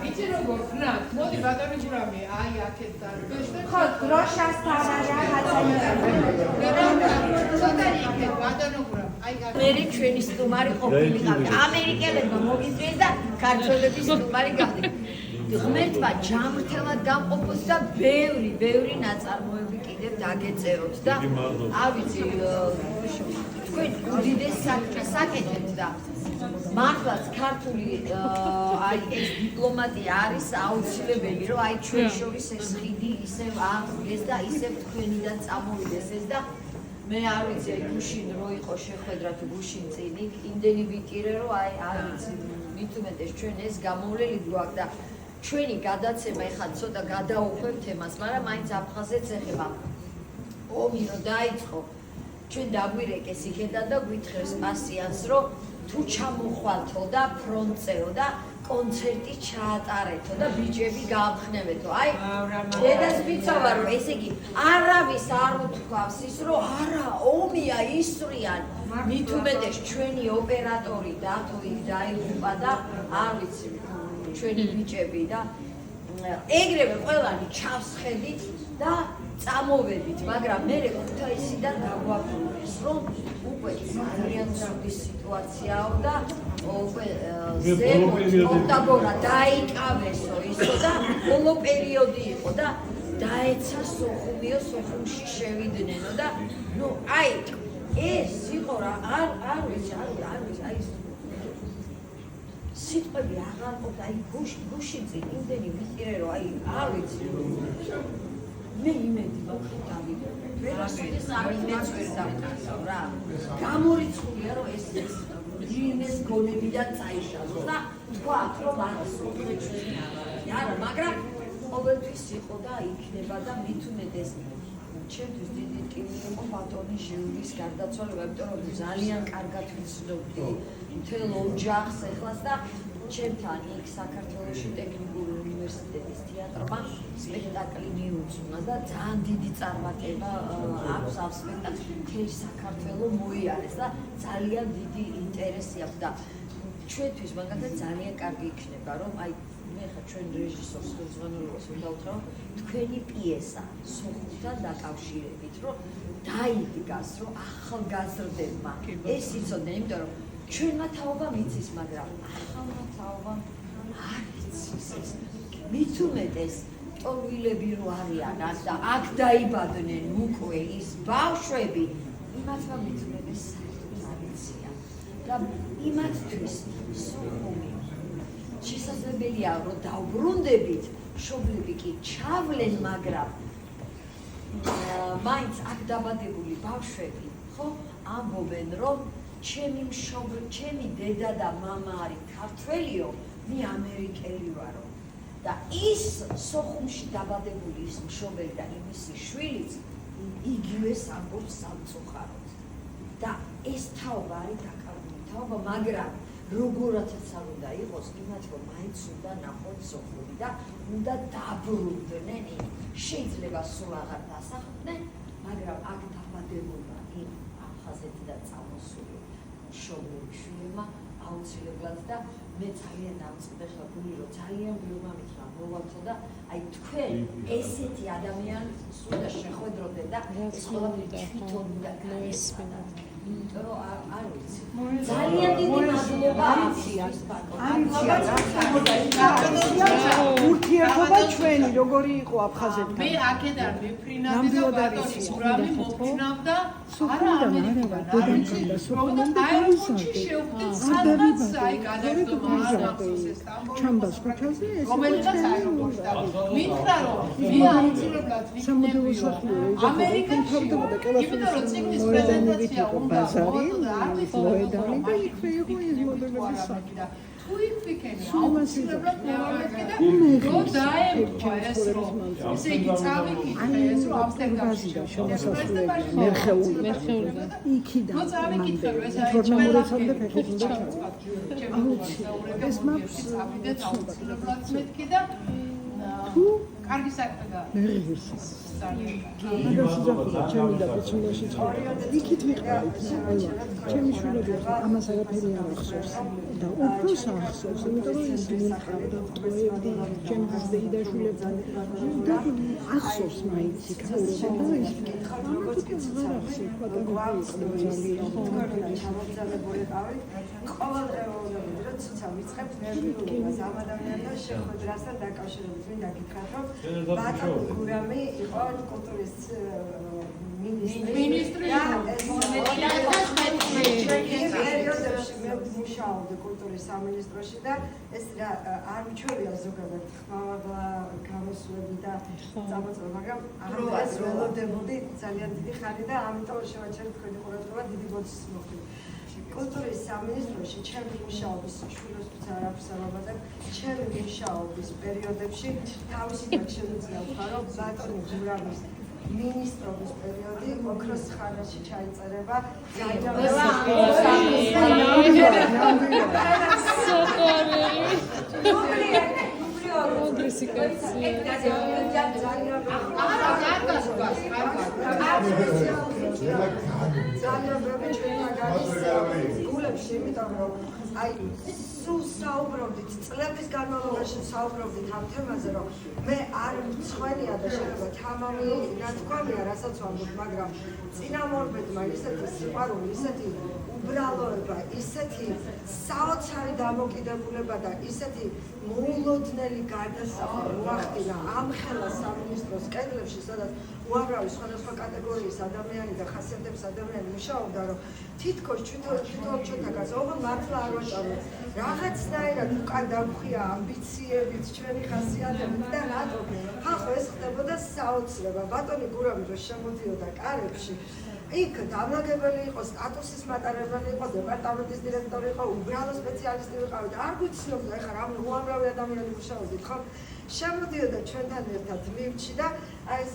ვიცი როგორ ხნათ, მოდი ბატონი გურამი, აი აქეთ და ხო, დროშასთან მერი ჩვენი სტუმარი ყოფილიყავი. ამერიკელებმა მოგიწვიეს და ქართველების სტუმარი გახდით. ღმერთმა ჯამრთელად გამყოფოს და ბევრი ნაწარმოები კიდევ დაგეწეროთ და ავიცი თქვენ უდიდეს საქმეს აკეთებთ და მართლაც ქართული აი ეს დიპლომატია არის აუცილებელი რომ აი ჩვენ შორის ეს ხიდი ისევ აღდგეს და ისევ თქვენიდან წამოვიდეს ეს და მე არ ვიცი აი გუშინ რო იყო შეხვედრა თუ გუშინ წინ იმდენი ვიტირე რომ აი არ ვიცი მით უმეტეს ჩვენ ეს გამოვლელი გვაქვს და ჩვენი გადაცემა ეხლა ცოტა გადაუხვევთ ემას, მაგრამ მაინც აფხაზეთს ეხება. ომი რო დაიწყო, ჩვენ დაგვირეკეს იქედან და გვითხრეს პასიანს, რომ თუ ჩამოხვალთო და ფრონტზეო და კონცერტი ჩაატარეთო და ბიჭები გაამხნევეთო. აი, დედას ვიცოვა რომ ესე იგი არავის არ უთქვავს ის რომ არა, ომია ისვრიან. მით უმეტეს ჩვენი ოპერატორი დათო იქ დაიღუპა და არ ვიცი ჩვენი ბიჭები და ეგრევე ყველანი ჩავსხედით და წამოვედით, მაგრამ მე ქუთაისიდან დაგვაბრუნეს, რომ უკვე ძალიან ცუდი სიტუაციაო და უკვე ონტაგორა დაიკავესო ისო და ბოლო პერიოდი იყო და დაეცა სოხუმიო სოხუმში შევიდნენ და ნუ აი ეს იყო რა არ ვიცი აი სიტყვები აღარ ყოფნა, აი გუშინ წინ იმდენი ვიტირე რომ აი არ ვიცი მე იმედი მაქვს დავიდე ვერასოდეს არ იმედს ვერ დავკარგავ რა გამორიცხულია რომ ეს ძიმეს გონებიდან წაიშალოს და თქვათ რომ არის არა მაგრამ ყოველთვის იყო და იქნება და მით უმეტეს ჩემთვის დიდი ტკივილი იყო ბატონი ჟიურის გარდაცვალება, იმიტომ რომ ძალიან კარგად ვიცნობდი მთელ ოჯახს ეხლას და ჩემთან იქ საქართველოში ტექნიკური უნივერსიტეტის თეატრმა სპექტაკლი მიუძღვნა და ძალიან დიდი წარმატება აქვს ამ სპექტაკლს მთელი საქართველო მოიარეს და ძალიან დიდი ინტერესი აქვს და ჩვენთვის მაგალითად ძალიან კარგი იქნება რომ აი მე ხა ჩვენ რეჟისორს ზვანელობას უნდა უთხრა თქვენი პიესა სოხუმთან დაკავშირებით რომ დაიდგას რომ ახალგაზრდებმა ეს იცოდნენ იმიტომ რომ ჩვენმა თაობამ იცის მაგრამ ახალმა თაობამ არ იცის ეს მით უმეტეს ტოლვილები რო არიან აქ და აქ დაიბადნენ უკვე ის ბავშვები იმათმა მით უმეტეს საინტერესია და იმათთვის სოხუმი შესაძლებელია რომ დავბრუნდებით მშობლები კი ჩავლენ მაგრამ მაინც აქ დაბადებული ბავშვები ხო ამბობენ რომ ჩემი დედა და მამა არის ქართველიო მე ამერიკელი ვარო და ის სოხუმში დაბადებული ის მშობელი და იმისი შვილიც იგივე სამბობს სამწუხაროდ და ეს თაობა არის დაკარგული თაობა, მაგრამ როგორაცაც არ უნდა იყოს, იმათ რომ მაინც უნდა ნახოთ სოხუმი და უნდა დაბრუნდნენ, შეიძლება სულ აღარ დასახლდნენ, მაგრამ აქ დაბადებულმა იმ აფხაზეთიდან წამოსული მშობლები შვილებმა აუცილებლად და მე ძალიან დამწყდები რომ ძალიან ბევრმა მითხრა მოვაწყო და აი თქვენ ესეთი ადამიანი სულ შეხვედროდე და ეს ყველაფერი თვითონ უნდა გაესწრებათ. იმიტომ რომ არ ვიცი. ძალიან დიდი მადლობა ამისთვის. ურთიერთობა ჩვენი როგორი იყო აფხაზეთთან? მე აქედან მიფრინავდი და ბატონი გურამი მოფრინავდა არა ამერიკიდან აეროპორტში შევხვდით სადღაც აი გადაგდომა არ მახსოვს ეს ჩამბას ქუჩაზე ეს რომელიც აეროპორტში მითხრა რომ მე აუცილებლად ვიქნები ამერიკაში იმიტომ რომ ციგნის პრეზენტაცია უნდა მოედანი და იქვე იყო ის მოდელების საქმე და თუ იქ აუცილებლად მოვარდნი და რო დაემთხვა ეს რომ ესე იგი წავიკითხე ეს რომ ამსტერდამში შემოსასვლელია მერხეული იქიდან ინფორმაციამდე ფეხით ეს მაქვს აუცილებლად მეთქი და თუ კარგი საქმე და ჩემი და პეცუნაში ცხოვრობ. იქით ვიყავით ყველა. ჩემი შვილები ამას არაფერი არ ახსოვს და უფროს ახსოვს, იმიტომ რომ ის მიმყავდა ტყუებდი ჩემს დეიდაშვილებთან და ახსოვს მაინც იქაურობა და ის როგორც კითხავთ, ყოველდღიურად რომ ცუცა ვიწყებთ ნერვიულობას ამ ადამიანთან შეხვედრასთან დაკავშირებით. მინდა გითხრათ, რომ ბატონი გურამი იყო კულტურის მინისტრი და პერიოდებში მე მუშაობდი კულტურის სამინისტროში და ეს არ მიჩვევია ზოგადად ხმამაღლა გამოსვლები და წამოწევა, მაგრამ ამას ველოდებოდი ძალიან დიდი ხანი და ამიტომ შევაჩერეთ თქვენი ყურადღება დიდი ბოდიშის მოხდით. კულტურის სამინისტროში ჩემი მუშაობის შვილოსთვის არაფერს არ ვაბადებ, ჩემი მუშაობის პერიოდებში თავისით შემიძლია ვთქვა, რომ ბატონი გურამის მინისტრობის პერიოდი ოქროს ხანაში ჩაიწერება გულებში, იმიტომ რომ აი სულ საუბრობდით, წლების განმავლობაში საუბრობდით ამ თემაზე, რომ მე არ მცხვენია და შეიძლება თამამი ნათქვამია, რასაც ვამბობ, მაგრამ წინამორბედმა ისეთი სიყვარული, ისეთი უბრალოება, ისეთი საოცარი დამოკიდებულება და ისეთი მოულოდნელი გარდასახვა მოახდინა ამ ხელა სამინისტროს კედლებში, სადაც უამრავი სხვადასხვა კატეგორიის ადამიანი და ხასიათების ადამიანი მუშაობდა, რომ თითქოს თვითონ ჩვენთანაც ოღონდ მართლა არ ვაჭარბობ. რაღაცნაირად უკან დამხვია ამბიციებით, ჩვენი ხასიათებით და რატომ? ხახო ეს ხდებოდა საოცრება. ბატონი გურამი რო შემოდიოდა კარებში, იქ დამლაგებელი იყო, სტატუსის მატარებელი იყო, დეპარტამენტის დირექტორი იყო, უბრალო სპეციალისტი ვიყავი და არ გვიცნობდა, ეხლა რა უამრავი ადამიანი მუშაობდით, ხო? შემოდიოდა ჩვენთან ერთად ლიფტში და აი ეს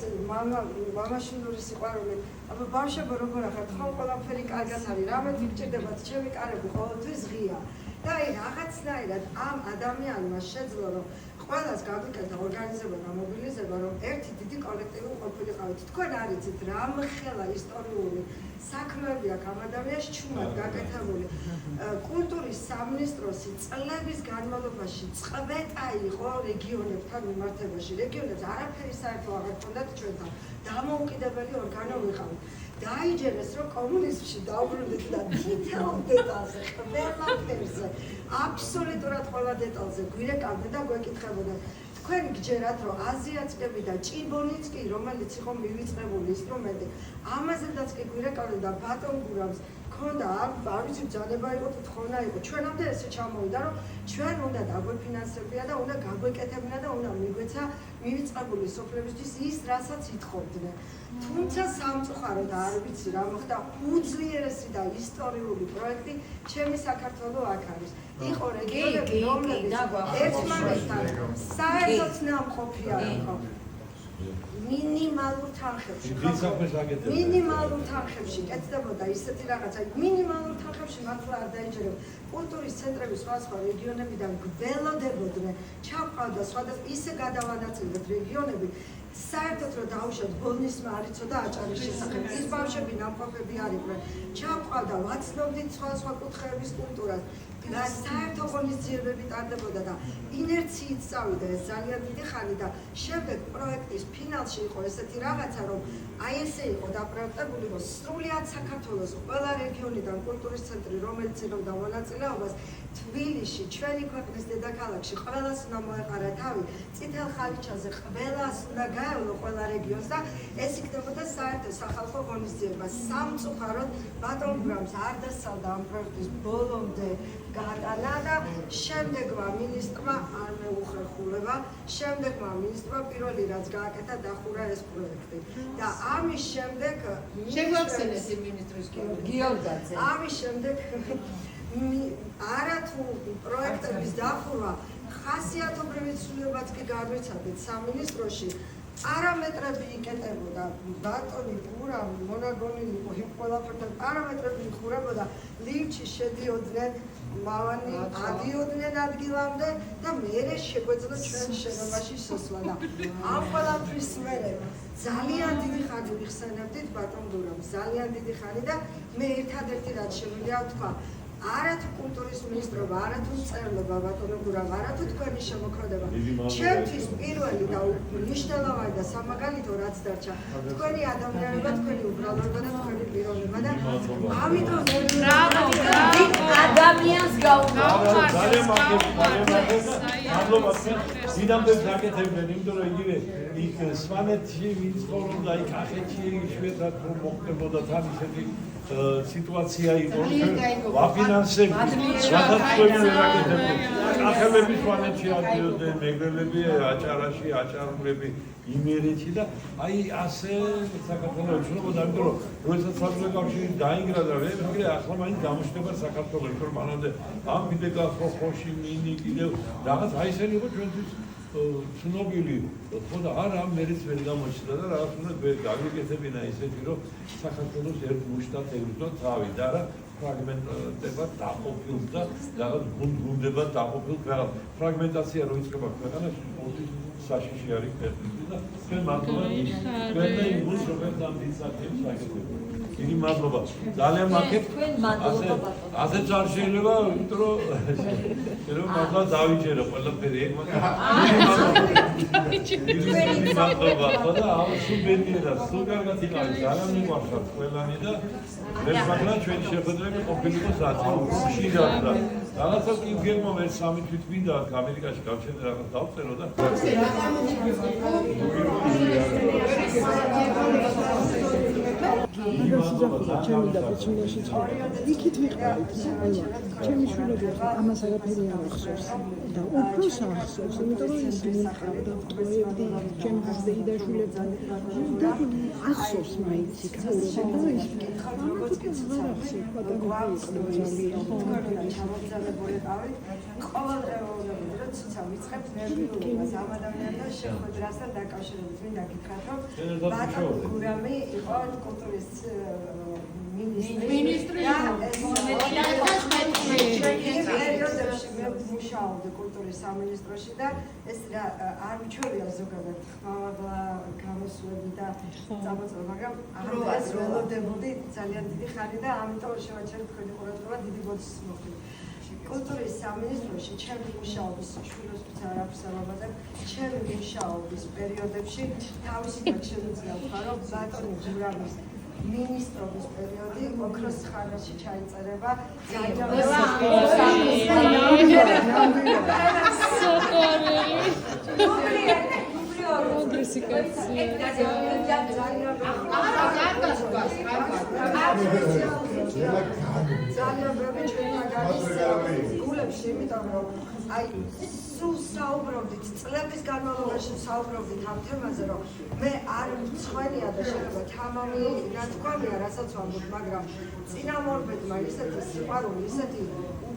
მამაშვილური სიყვარული, აბა ბავშვებო როგორ ახართ, ხო ყველაფერი კარგად არის, რამე გიჭირდებათ, ჩემი კარები ყოველთვის ღია. და აი რაღაცნაირად ამ ადამიანმა შეძლო, რომ ყველას გაგვიკეთა ორგანიზება და მობილიზება, რომ ერთი დიდი კოლექტივი ყოფილიყავით. თქვენ არ იცით რა მხელა ისტორიული საქმეები აქვს ამ ადამიანს ჩუმად გაკეთებული. კულტურის სამინისტროსი წლების განმავლობაში წყვეტა იყო რეგიონებთან მიმართებაში. რეგიონებს არაფერი საერთო აღარ ჰქონდათ ჩვენთან. დამოუკიდებელი ორგანო ვიყავით. დაიჯერეს, რომ კომუნიზმში დაუბრუნდით და თითოეულ დეტალზე, ყველაფერზე, აბსოლუტურად ყველა დეტალზე გვირეკავდნენ და გვეკითხებოდნენ. თქვენ გჯერათ, რომ აზიაცკები და ჭიბონიცკი, რომელიც იყო მივიწყებული ინსტრუმენტი, ამაზედაც კი გვირეკავდნენ და ბატონ გურამს ქონდა არ ვიცი ბრძანება იყო თუ თხოვნა იყო ჩვენამდე ესე ჩამოვიდა რომ ჩვენ უნდა დაგვეფინანსებია და უნდა გაგვეკეთებინა და უნდა მიგვეცა მივიწყებული სოფლებისთვის ის რასაც ითხოვდნენ თუმცა სამწუხაროდ არ ვიცი რა მოხდა უძლიერესი და ისტორიული პროექტი ჩემი საქართველო აქ არის იყო რეგიონები რომლებიც ერთმანეთთან საერთოდ ნამყოფი არ იყო მინიმალურ თანხებში კეთდებოდა ისეთი რაღაცა მინიმალურ თანხებში მართლა არ დაიჯერებოდა კულტურის ცენტრები სხვა რეგიონებიდან გველოდებოდნენ ჩავყავდა სხვადასხვა ისე გადავანაწილეთ რეგიონები საერთოდ რომ დაუშვათ ბოლნისმა არ იცოდა აჭარის შესახებ ის ბავშვები ნამყოფები არ იყვნენ ჩავყავდა ვაცნობდით სხვა კუთხეების კულტურას და საერთო ღონისძიებები ტარდებოდა და ინერციით წავიდა ეს ძალიან დიდი ხანი და შემდეგ პროექტის ფინალში იყო ესეთი რაღაცა რომ აი ესე იყო დაპროექტებული რომ სრულიად საქართველოს ყველა რეგიონიდან კულტურის ცენტრი რომელიც იღებდა მონაწილეობას თბილისში ჩვენი ქვეყნის დედაქალაქში ყველას უნდა მოეყარა თავი წითელ ხალიჩაზე ყველას უნდა გაევლო ყველა რეგიონს და ეს იქნებოდა საერთო სახალხო ღონისძიება სამწუხაროდ ბატონ გრამს არ დასალდა ამ პროექტის ბოლომდე გადანა და შემდეგმა მინისტრმა არ მეუხერხულება შემდეგმა მინისტრმა პირველი რაც გააკეთა დახურა ეს პროექტი და ამის შემდეგ შეგვახსენეს იმ მინისტრის გიორგაძე ამის შემდეგ არათუ პროექტების დახურვა ხასიათობრივი ცვლილებაც კი განვიცადეთ სამინისტროში პარამეტრები იკეტებოდა ბატონი პურა მონაგონილი ყველაფერთან პარამეტრები იხურებოდა ლიფტში შედიოდნენ მავანი ადიოდნენ ადგილამდე და მერე შეგვეძლო ჩვენ შენობაში შესვლა და ამ ყველაფრის მერე ძალიან დიდი ხანი ვიხსენებდით ბატონ გურამს ძალიან დიდი ხანი და მე ერთადერთი რაც შემიძლია ვთქვა არათუ კულტურის მინისტრობა, არათუ მწერლობა ბატონო გურამ, არათუ თქვენი შემოქმედება. ჩემთვის პირველი და მნიშვნელოვანი და სამაგალითო რაც დარჩა თქვენი ადამიანობა, თქვენი უბრალობა და თქვენი პიროვნება და ამიტომ ადამიანს გაუმართლა. მადლობა სიდამდე გაკეთებდნენ, იმიტომ რომ იგივე იქ სვანეთში ვინც ცხოვრობდა, იქ კახეთში იშვიათად რომ მოხდებოდა თან ისეთი სიტუაცია იყო ვაფინანსებთ გადაწყვეტილება რაკეთებდნენ კახელები სვანეთში ადიოდნენ მეგრელები აჭარაში აჭარულები იმერეთში და აი ასე საქართველოს უშუალოდ ამიტომ რომ როდესაც საბჭოთა კავშირი დაინგრა და ვერა ახლა მაინც გამოჩნდება საქართველოს რომ მანამდე ამ კიდე გახო ხოში მინი კიდევ რაღაც აი ესენი იყო ჩვენთვის ცნობილი ხოდა არა მეც ვერ გამოჩნდა და რაღაც უნდა გავიგეთებინა ისეთი რომ საქართველოს ერთ მუშტად ევრო თავი და რა ფრაგმენტებად დაყოფილ და რაღაც გუნდებად დაყოფილ რაღაც ფრაგმენტაცია რო იწყება ქვეყანაში ყოველთვის საშიში არის პერსპექტივა და ჩვენ მართლა ჩვენ იმის როგორც ამ დისციპლინას ვაკეთებთ დიდი მადლობა ძალიან მაქეთ ასე არ შეიძლება იმიტომ რომ მართლა დავიჯერო ყველაფერი ეგ დიდი მადლობა და ამ სუბენიერა სულ კარგად იყავით ძალიან მიყვარხართ ყველანი და მერმაგლა ჩვენი შეხვედრები ყოფილიყო საათი და რაღაცა კი გემო ვერ სამი თვით მინდა ამერიკაში გავჩერდა რაღაც დავწერო და ჩემი და ბიჭუნაში ცხოვრობ. იქით ვიყავით. ჩემი შვილები ამას არაფერი არ ახსოვს და უფროს ახსოვს, იმიტომ რომ ის მომყავდა პროექტი ჩემი ძეიდა შვილები და ახსოვს მაინც იქაურობა და ის როგორც კითხავთ, ჩამოგზავნებული ყავით, ყოველდღიურად რომ ცუცა ვიწყებთ ნერვიულობას ამ ადამიანთან შეხვედრასთან დაკავშირებით. მინდა გითხრათ, რომ ბატონ გურამი იყო კულტურის მინისტრი და პერიოდებში მე მუშაობდი კულტურის სამინისტროში და ეს არ მიჩვევია ზოგადად ხმამაღლა გამოსვლები და წამოწევა, მაგრამ ამას ველოდებოდი ძალიან დიდი ხანი და ამიტომ შევაჩერეთ თქვენი ყურადღება დიდი ბოდიშის მოხდა. კულტურის სამინისტროში ჩემი მუშაობის შვილებს არ აქვს ამბობენ, ჩემი მუშაობის პერიოდებში თავისი შეგვიძლია ვთქვა, რომ ბატონი გურამის მინისტრობის პერიოდი ოქროს ხანაში ჩაიწერება ძალიან ბევრი ჩვენთან გადის გულებში, იმიტომ რომ აი სულ საუბრობდით, წლების განმავლობაში საუბრობდით ამ თემაზე, რომ მე არ მწვენია და შეიძლება თამამი ნათქვამია, რასაც ვამბობ, მაგრამ წინამორბედმა ისეთი სიყვარული, ისეთი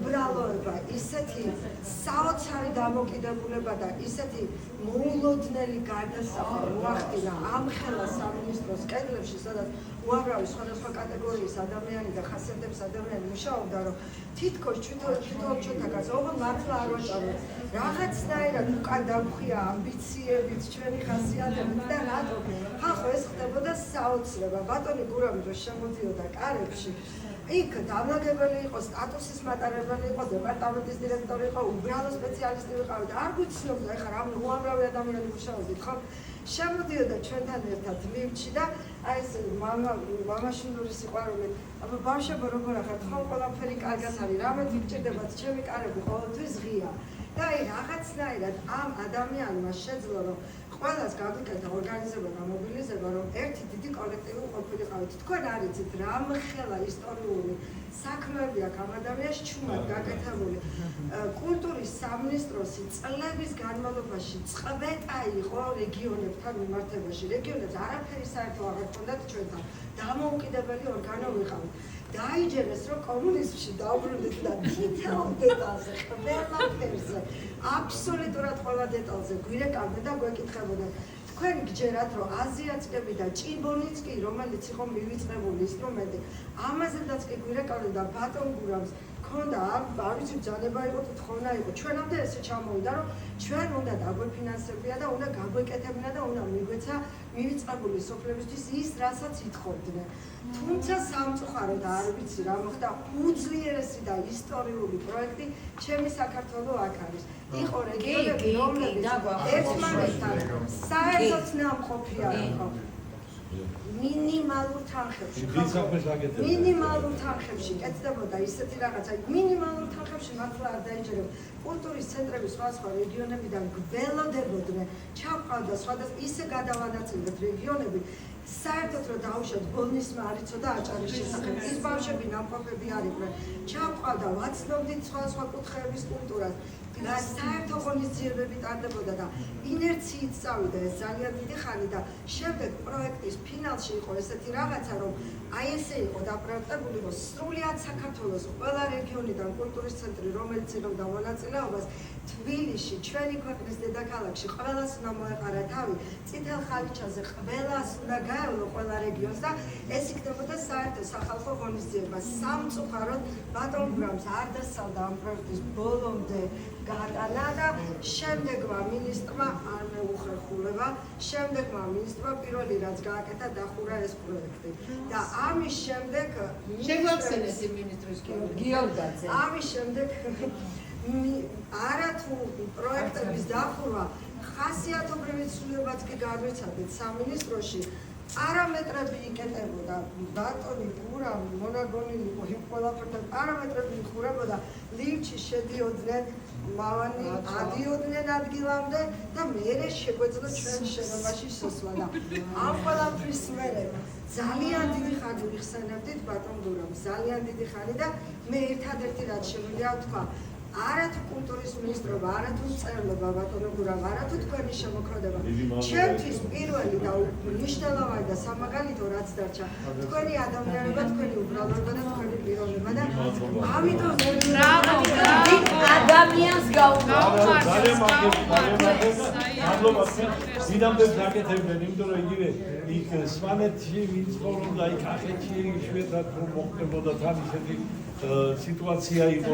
უბრალოება, ისეთი საოცარი დამოკიდებულება და ისეთი მოულოდნელი გარდასახვა მოახდინა ამ ხელა სამინისტროს კედლებში, სადაც უამრავი სხვადასხვა კატეგორიის ადამიანი და ხასიათების ადამიანი მუშაობდა, რომ თითქოს თვითონ ჩვენთანაც ოღონდ მართლა არ ვაჭარბობ. რაღაცნაირად უკან დამხვია ამბიციებით, ჩვენი ხასიათებით და რატო? ხახო ეს ხდებოდა საოცრება. ბატონი გურამი რო შემოდიოდა კარებში, იქ დამლაგებელი იყო, სტატუსის მატარებელი იყო, დეპარტამენტის დირექტორი იყო, უბრალო სპეციალისტი ვიყავით. არ გვიცნობდა, ეხლა რა უამრავი ადამიანი მუშაობდით, ხო? შემოდიოდა ჩვენთან ერთად ლიფტში და აი ეს მამაშვილური სიყვარული, აბა ბავშვებო როგორ ახართ, ხო ყველაფერი კარგად არის, რამე გიჭირდებათ, ჩემი კარები ყოველთვის ღია. და აი რაღაცნაირად ამ ადამიანმა შეძლო, რომ ყველას გაგვიკეთა ორგანიზება და მობილიზება, რომ ერთი დიდი კოლექტივი ყოფილიყავით. თქვენ არ იცით რა მხელა ისტორიული საქმეები აქვს ამ ადამიანს ჩუმად გაკეთებული. კულტურის სამინისტროსი წლების განმავლობაში წყვეტა იყო რეგიონებთან მიმართებაში. რეგიონებს არაფერი საერთო აღარ ჰქონდათ ჩვენთან. დამოუკიდებელი ორგანო ვიყავით. დაიჯერეს, რომ კომუნიზმში დაუბრუნდით და თითოეულ დეტალზე, ყველაფერზე, აბსოლუტურად ყველა დეტალზე გვირეკავდნენ და გვეკითხებოდნენ. თქვენ გჯერათ, რომ აზიაცკები და ჭიბონიც კი, რომელიც იყო მივიწყებული ინსტრუმენტი, ამაზედაც კი გვირეკავდნენ და ბატონ გურამს ქონდა, არ ვიცი, ბრძანება იყო, თხოვნა იყო. ჩვენამდე ესე ჩამოვიდა, რომ ჩვენ უნდა დაგვეფინანსებია და უნდა გაგვეკეთებინა და უნდა მიგვეცა მივიწყებული სოფლებისთვის ის, რასაც ითხოვდნენ. თუმცა სამწუხაროდ არ ვიცი რა მოხდა, უძლიერესი და ისტორიული პროექტი ჩემი საქართველო აქ არის. იყო რეგიონები, რომლებიც ერთმანეთთან საერთოდ ნამყოფი არ იყო. მინიმალურ თანხებში, მინიმალურ თანხებში კეთდებოდა ისეთი რაღაცა, მინიმალურ თანხებში მართლა არ დაიჯერებოდა. კულტურის ცენტრები სხვა რეგიონებიდან გველოდებოდნენ, ჩავყავდა სხვადასხვა ისე გადავანაწილეთ რეგიონები, საერთოდ რომ დაუშვათ ბოლნისმა არ იცოდა აჭარის შესახებ, ის ბავშვები ნამყოფები არ იყვნენ, ჩავყავდა, ვაცნობდით სხვა კუთხეების კულტურას. და საერთო ღონისძიებები ტარდებოდა და ინერციით წავიდა ეს ძალიან დიდი ხანი და შემდეგ პროექტის ფინალში იყო ესეთი რაღაცა, რომ აი ესე იყო დაპროექტებული, რომ სრულიად საქართველოს ყველა რეგიონიდან კულტურის ცენტრი, რომელიც იღებდა მონაწილეობას, თბილისში, ჩვენი ქვეყნის დედაქალაქში, ყველას უნდა მოეყარა თავი, წითელ ხალიჩაზე ყველას უნდა გაევლო ყველა რეგიონს და ეს იქნებოდა საერთო სახალხო ღონისძიება. სამწუხაროდ ბატონ გურამს არ დასალდა ამ პროექტის ბოლომდე გატანა და შემდეგმა მინისტრმა არ მეუხერხულება, შემდეგმა მინისტრმა პირველი რაც გააკეთა დახურა ეს პროექტი. და ამის შემდეგ შეგვახსენეთ იმ მინისტრის გიორგაძე. ამის შემდეგ არათუ პროექტების დახურვა ხასიათობრივი ცვლილებაც კი განვიცადეთ სამინისტროში. პარამეტრები იკეტებოდა, ბატონი გურამ მონაგონილი იყო იმ ყველაფერთან, პარამეტრები იხურებოდა, ლიფტში შედიოდნენ, მავანი ადიოდნენ ადგილამდე და მერე შეგვეძლო ჩვენ შენობაში შესვლა და ამ ყველაფრის მერე ძალიან დიდი ხანი ვიხსენებდით ბატონ გურამს, ძალიან დიდი ხანი და მე ერთადერთი რაც შემიძლია ვთქვა, არათუ კულტურის მინისტრობა, არათუ მწერლობა ბატონო გურამ, არათუ თქვენი შემოქმედება. ჩემთვის პირველი და მნიშვნელოვანი და სამაგალითო რაც დარჩა, თქვენი ადამიანობა, თქვენი უბრალოება და თქვენი პიროვნება და ამიტომ ადამიანს მადლობა სიდამდეც გაკეთებდნენ, იმიტომ რომ იგივე იქ სვანეთში ვინც ცხოვრობდა, იქ კახეთში იშვიათად რომ მოხდებოდა თან ისეთი სიტუაცია იყო.